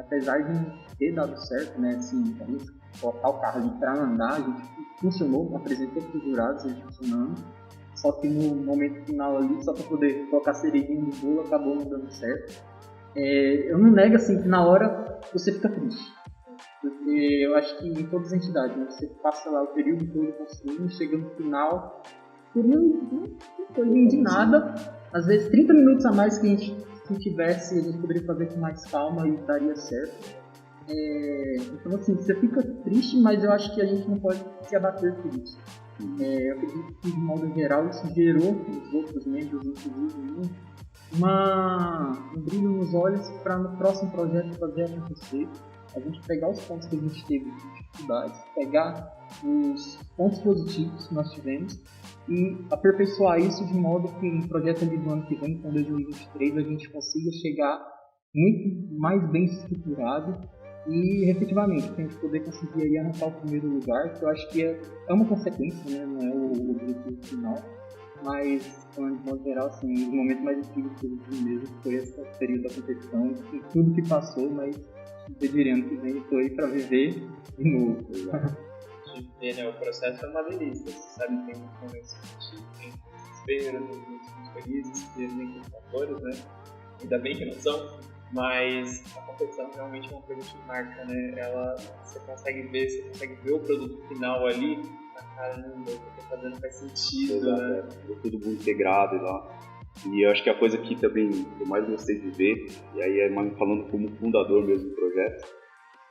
Speaker 4: apesar de não ter dado certo, né, assim, a gente colocar o carro ali para andar, a gente funcionou, apresentou para os jurados, ele funcionando. Só que no momento final ali, só para poder colocar a cerejinha no bolo, acabou não dando certo. Eu não nego assim que na hora você fica triste. Porque eu acho que em todas as entidades, né, você passa lá o período todo construindo, chega no final, por não foi de nada. Às vezes 30 minutos a mais que a gente tivesse, a gente poderia fazer com mais calma e daria certo. Então assim, você fica triste, mas eu acho que a gente não pode se abater por isso. Eu acredito que de modo geral isso gerou os outros membros, inclusive um brilho nos olhos para no próximo projeto fazer acontecer. A gente pegar os pontos que a gente teve de dificuldades, pegar os pontos positivos que nós tivemos e aperfeiçoar isso de modo que no projeto ali do ano que vem, então 2023, a gente consiga chegar muito mais bem estruturado e efetivamente a gente poder conseguir aí arrancar o primeiro lugar, que eu acho que é uma consequência, né? Não é o objetivo final. Mas, de modo geral, assim, os momentos mais incríveis que eu vi mesmo foi esse período da competição, e tudo que passou, mas eu diria ano que vem estou aí para viver de novo.
Speaker 2: O processo é uma delícia, você sabe, tem muitos momentos que tem desespero, tem momentos muito felizes, que nem tem fatores, né? Ainda bem que não são, mas a competição realmente é uma coisa que marca, né? Você consegue ver o produto final ali, caramba, o que eu tô fazendo faz sentido, né?
Speaker 3: Tudo muito integrado e lá. E eu acho que a coisa que também eu mais gostei de ver, e aí falando como fundador mesmo do projeto,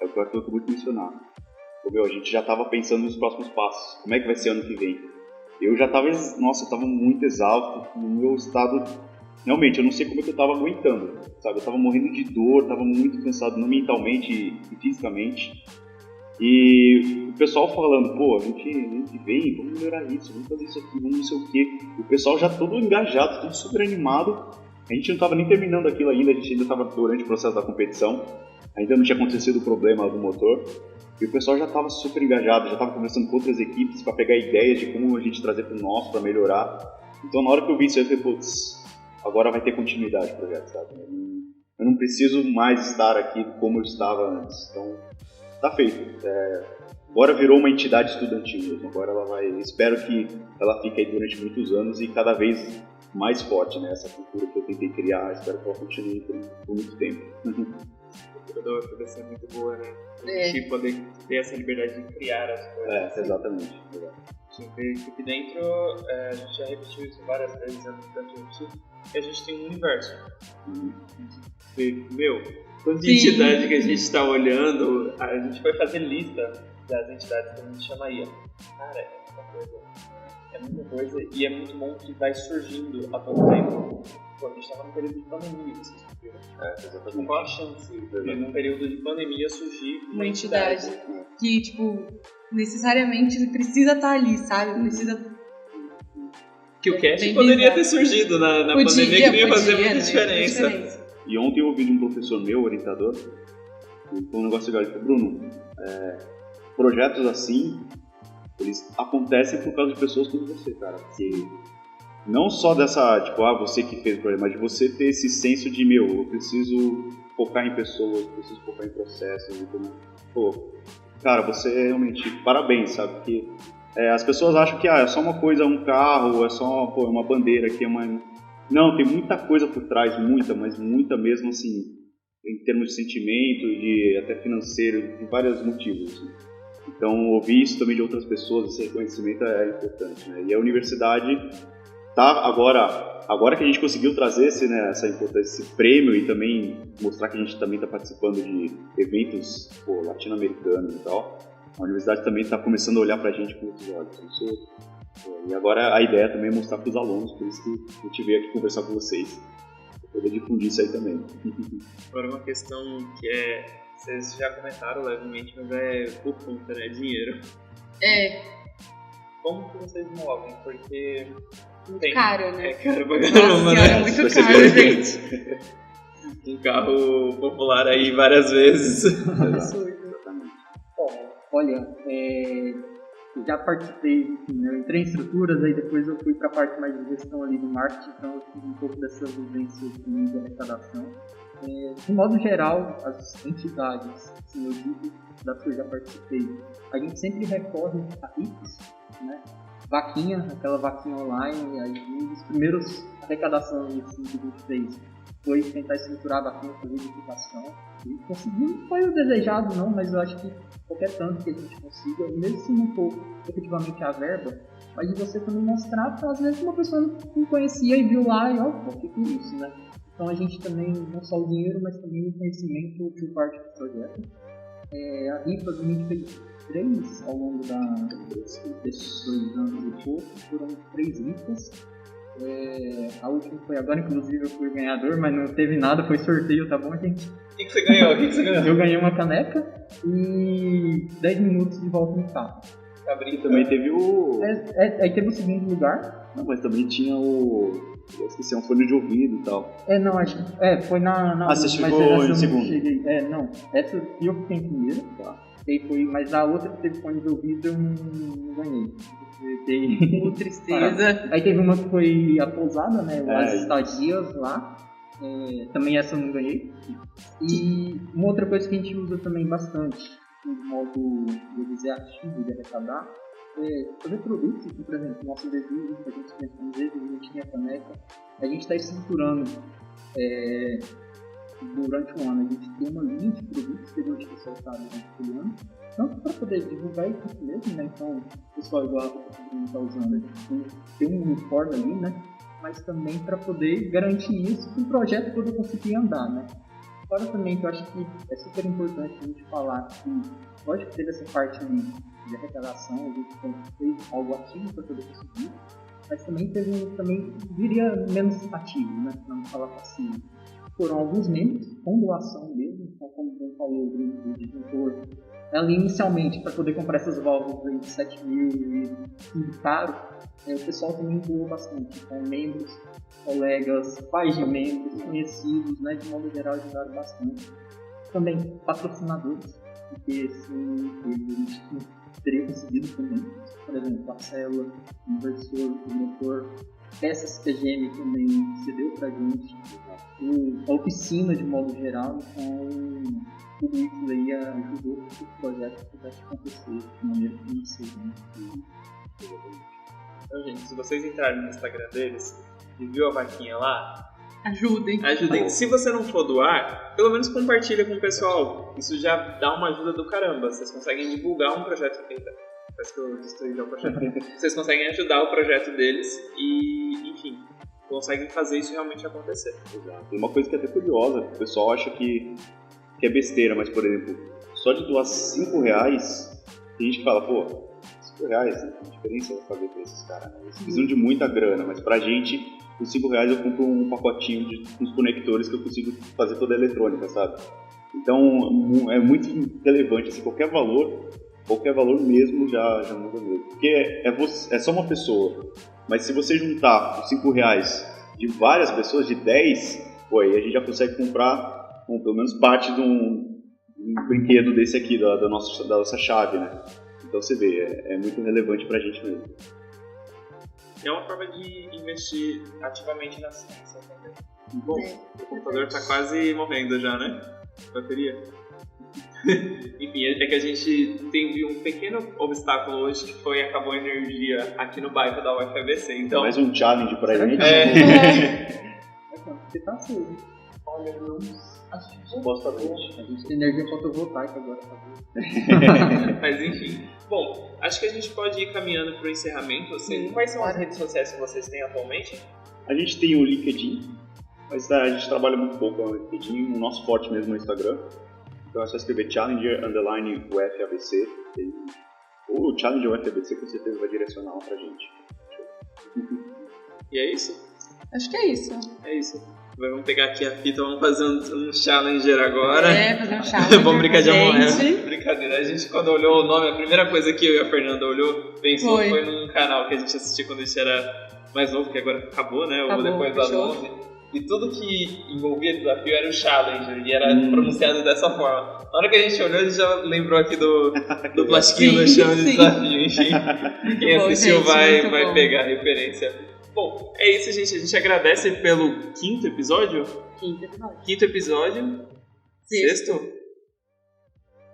Speaker 3: é o que eu acabo de mencionar. A gente já estava pensando nos próximos passos, como é que vai ser ano que vem. Eu já estava, muito exausto, no meu estado, realmente, eu não sei como é que eu estava aguentando, sabe? Eu estava morrendo de dor, estava muito cansado mentalmente e fisicamente. E o pessoal falando, pô, a gente vem, vamos melhorar isso, vamos fazer isso aqui, vamos não sei o quê. O pessoal já todo engajado, todo super animado. A gente não estava nem terminando aquilo ainda, a gente ainda estava durante o processo da competição. Ainda não tinha acontecido o problema do motor. E o pessoal já estava super engajado, já estava conversando com outras equipes para pegar ideias de como a gente trazer para o nosso, para melhorar. Então na hora que eu vi isso, eu falei, putz, agora vai ter continuidade o projeto, sabe? Eu não preciso mais estar aqui como eu estava antes. Então, tá feito. Agora virou uma entidade estudantil mesmo. Agora espero que ela fique aí durante muitos anos e cada vez mais forte, né? Essa cultura que eu tentei criar, espero que ela continue por muito tempo.
Speaker 2: A cultura da UFBC é muito boa, né? A gente poder ter essa liberdade de criar as coisas.
Speaker 3: Exatamente.
Speaker 2: A gente vê que aqui dentro, a gente já repetiu isso várias vezes, que a gente tem um universo. Quantas entidades que a gente está olhando, a gente foi fazer lista das entidades que a gente chamaria. Cara, é muita coisa e é muito bom que vai surgindo a todo tempo. Pô, a gente estava num período de pandemia, vocês viram? Exatamente. Qual a chance de num período de pandemia surgir uma entidade?
Speaker 1: que, tipo, necessariamente ele precisa estar ali, sabe? Precisa...
Speaker 5: Que o cast
Speaker 1: Bem
Speaker 5: poderia
Speaker 1: bizarro.
Speaker 5: ter surgido na pandemia, que não ia fazer muita diferença.
Speaker 3: E ontem eu ouvi de um professor meu, orientador, que foi um negócio legal. Ele falou, Bruno, projetos assim, eles acontecem por causa de pessoas como você, cara. Porque não só dessa, tipo, você que fez o projeto, mas de você ter esse senso de, eu preciso focar em pessoas, preciso focar em processos. Então, pô, cara, você realmente, parabéns, sabe? Porque as pessoas acham que é só uma coisa, um carro, é só uma bandeira aqui, Não, tem muita coisa por trás, mas muita mesmo, assim, em termos de sentimento e até financeiro, por vários motivos. Assim. Então, ouvir isso também de outras pessoas, esse reconhecimento é importante, né? E a universidade tá agora que a gente conseguiu trazer essa importância, esse prêmio e também mostrar que a gente também está participando de eventos latino-americanos e tal, a universidade também está começando a olhar para a gente com outros olhos. E agora a ideia também é mostrar para os alunos, por isso que a gente veio aqui conversar com vocês, para poder difundir isso aí também.
Speaker 5: Agora uma questão que vocês já comentaram levemente, mas é por conta, né? Dinheiro. Como que vocês movem? Porque
Speaker 1: muito caro, né?
Speaker 5: É caro pra caramba, né?
Speaker 1: É muito caro, gente.
Speaker 5: Um carro popular aí várias vezes.
Speaker 4: Bom, olha, já participei, enfim, eu entrei em estruturas, aí depois eu fui para a parte mais de gestão ali do marketing, então eu tive um pouco dessa vivência de arrecadação. De modo geral, as entidades, assim, eu digo, das que eu já participei, a gente sempre recorre a RIPs, né? Vaquinha, aquela vaquinha online, aí um dos primeiros arrecadações assim, que a gente fez foi tentar estruturar a vaquinha por verificação. E conseguiu, não foi o desejado não, mas eu acho que qualquer tanto que a gente consiga, mesmo se não for efetivamente a verba, mas de você também mostrar para às vezes uma pessoa não conhecia e viu lá e o que é isso, né? Então a gente também, não só o dinheiro, mas também o conhecimento por parte do projeto. A RIFAS a gente fez 3 ao longo desses 2 anos e pouco, foram 3 RIFAS. A última foi agora, inclusive eu fui ganhador, mas não teve nada, foi sorteio, tá bom, gente?
Speaker 5: O que você ganhou?
Speaker 4: Eu ganhei uma caneca e 10 minutos de volta no carro.
Speaker 3: E também teve
Speaker 4: Aí teve o segundo lugar.
Speaker 3: Não, mas também tinha eu esqueci, um fone de ouvido e tal.
Speaker 4: Não, acho que foi na
Speaker 3: você chegou em segundo.
Speaker 4: Não, essa eu fiquei em primeiro, tá? Mas a outra que teve fone de ouvido eu não ganhei.
Speaker 1: Tristeza.
Speaker 4: Aí teve uma que foi a pousada, né? As estadias lá. Também essa eu não ganhei. E uma outra coisa que a gente usa também bastante, de modo, vou dizer, ativo de arrecadar, fazer produtos, assim, por exemplo, nosso adesivo, que a gente tem camiseta, a gente tinha caneca, a gente está estruturando durante um ano, a gente tem uma linha de produtos que a gente vai soltar durante o ano, tanto para poder divulgar isso mesmo, né? Então, o pessoal igual a gente está usando, a gente tem um uniforme ali, né? Mas também para poder garantir isso para o projeto poder conseguir andar, né? Agora também que eu acho que é super importante a gente falar que pode ter essa parte ali de arrecadação, a gente fez algo ativo para poder conseguir, mas também teve diria menos ativo, né? Para não falar passivo. Foram alguns membros com doação mesmo, então, como o Ben falou, o disjuntor, ali inicialmente para poder comprar essas válvulas de 7 mil e tudo caro, o pessoal também doou bastante, então membros, colegas, pais de membros, conhecidos, né, de modo geral ajudaram bastante. Também patrocinadores, porque assim, a gente teria conseguido também, por exemplo, a célula, o inversor, o motor, peças PGM também cedeu pra gente, a oficina de modo geral, então tudo isso aí ajudou que o projeto pudesse acontecer de maneira financeira.
Speaker 5: Então, gente, se vocês entrarem no Instagram deles e viu a vaquinha lá,
Speaker 1: ajudem.
Speaker 5: Se você não for doar, pelo menos compartilha com o pessoal. Isso já dá uma ajuda do caramba. Vocês conseguem divulgar um projeto que parece que eu destruí já o projeto. Vocês conseguem ajudar o projeto deles e, enfim, conseguem fazer isso realmente acontecer.
Speaker 3: Exato. E uma coisa que é até curiosa, o pessoal acha que é besteira, mas, por exemplo, só de doar R$5, tem gente que fala, pô, R$5, né? Que diferença vai fazer pra esses caras? Eles precisam de muita grana, mas pra gente, com R$5 eu compro um pacotinho com os conectores que eu consigo fazer toda a eletrônica, sabe? Então é muito relevante, assim, qualquer valor mesmo já muda mesmo. Porque é só uma pessoa, mas se você juntar os R$5 de várias pessoas, de 10, aí a gente já consegue comprar pelo menos parte de um brinquedo desse aqui, da nossa chave, né? Então você vê, é muito relevante pra gente mesmo.
Speaker 5: É uma forma de investir ativamente na ciência também. Bom, o computador tá quase morrendo já, né? Bateria. Enfim, é que a gente teve um pequeno obstáculo hoje, que acabou a energia aqui no bairro da UFABC. Então,
Speaker 3: mais um challenge pra gente.
Speaker 4: Porque tá cedo.
Speaker 5: Olha, não.
Speaker 3: Supostamente.
Speaker 4: A gente tem energia fotovoltaica agora, tá vendo?
Speaker 5: Mas enfim. Bom, acho que a gente pode ir caminhando pro encerramento. Quais são as redes sociais que vocês têm atualmente?
Speaker 3: A gente tem o LinkedIn, mas a gente trabalha muito pouco no LinkedIn. O nosso forte mesmo é o Instagram. Então é só escrever Challenger_UFABC. O Challenger UFABC com certeza vai direcionar pra gente.
Speaker 5: E é isso?
Speaker 1: Acho que é isso.
Speaker 5: É isso. Vamos pegar aqui a fita, vamos fazer um Challenger agora.
Speaker 1: Fazer um Challenger.
Speaker 5: Vamos brincar de Among Us.
Speaker 1: gente.
Speaker 5: Brincadeira. A gente, quando olhou o nome, a primeira coisa que eu e a Fernanda pensou foi num canal que a gente assistia quando a gente era mais novo, que agora acabou, né? Ou depois das 11. E tudo que envolvia desafio era o Challenger, e era pronunciado dessa forma. Na hora que a gente olhou, a gente já lembrou aqui do plastiquinho no chão de desafio, enfim. Quem assistiu vai pegar a referência. Bom, é isso, gente. A gente agradece pelo quinto episódio. Quinto episódio. Sexto?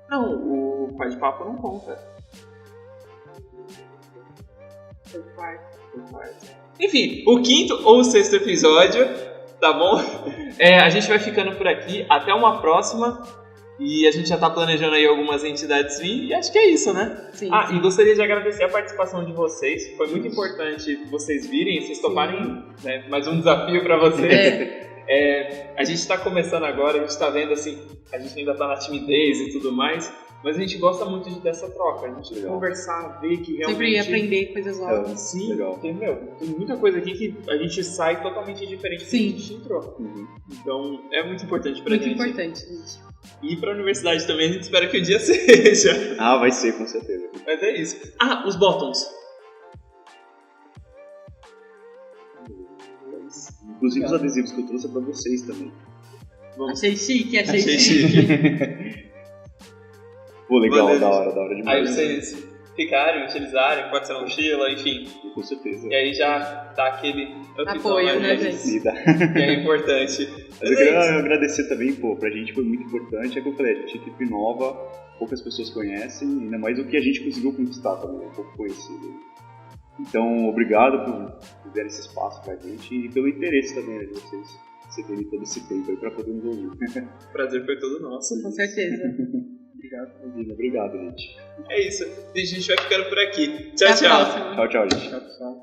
Speaker 5: Não, o Pai de Papo não conta. Foi quarto. Enfim, o quinto ou o sexto episódio, tá bom? A gente vai ficando por aqui. Até uma próxima. E a gente já tá planejando aí algumas entidades vir. E acho que é isso, né?
Speaker 1: Sim.
Speaker 5: E gostaria de agradecer a participação de vocês. Foi muito importante vocês virem, vocês toparem, né, mais um desafio pra vocês. A gente tá começando agora, a gente tá vendo assim, a gente ainda tá na timidez e tudo mais. Mas a gente gosta muito dessa troca, a gente conversar, ver que realmente...
Speaker 1: Sempre aprender coisas novas.
Speaker 5: Sim, tem muita coisa aqui que a gente sai totalmente diferente do que a gente entrou. Então, é muito importante pra gente.
Speaker 1: Muito importante, gente.
Speaker 5: E pra universidade também, a gente espera que um dia seja.
Speaker 3: Vai ser, com certeza.
Speaker 5: Mas é isso. Os bottoms.
Speaker 3: Inclusive os adesivos que eu trouxe é pra vocês também.
Speaker 1: Achei chique.
Speaker 3: Pô, legal, da hora demais.
Speaker 5: Aí vocês ficarem, utilizarem, pode ser uma mochila, enfim.
Speaker 3: Com certeza.
Speaker 5: E aí já dá aquele
Speaker 1: apoio, né, gente?
Speaker 5: Que é importante.
Speaker 3: Mas eu queria agradecer também, pra gente foi muito importante. É que eu falei, a gente é equipe nova, poucas pessoas conhecem, ainda mais o que a gente conseguiu conquistar também, é pouco conhecido. Então, obrigado por dar esse espaço pra gente e pelo interesse também de vocês. Você terem todo esse tempo aí pra poder nos ouvir.
Speaker 5: O prazer foi todo nosso.
Speaker 1: Com certeza.
Speaker 3: Obrigado, gente.
Speaker 5: É isso. A gente vai ficando por aqui.
Speaker 1: Até
Speaker 5: Tchau,
Speaker 1: a próxima.
Speaker 3: Tchau, gente.
Speaker 4: Tchau.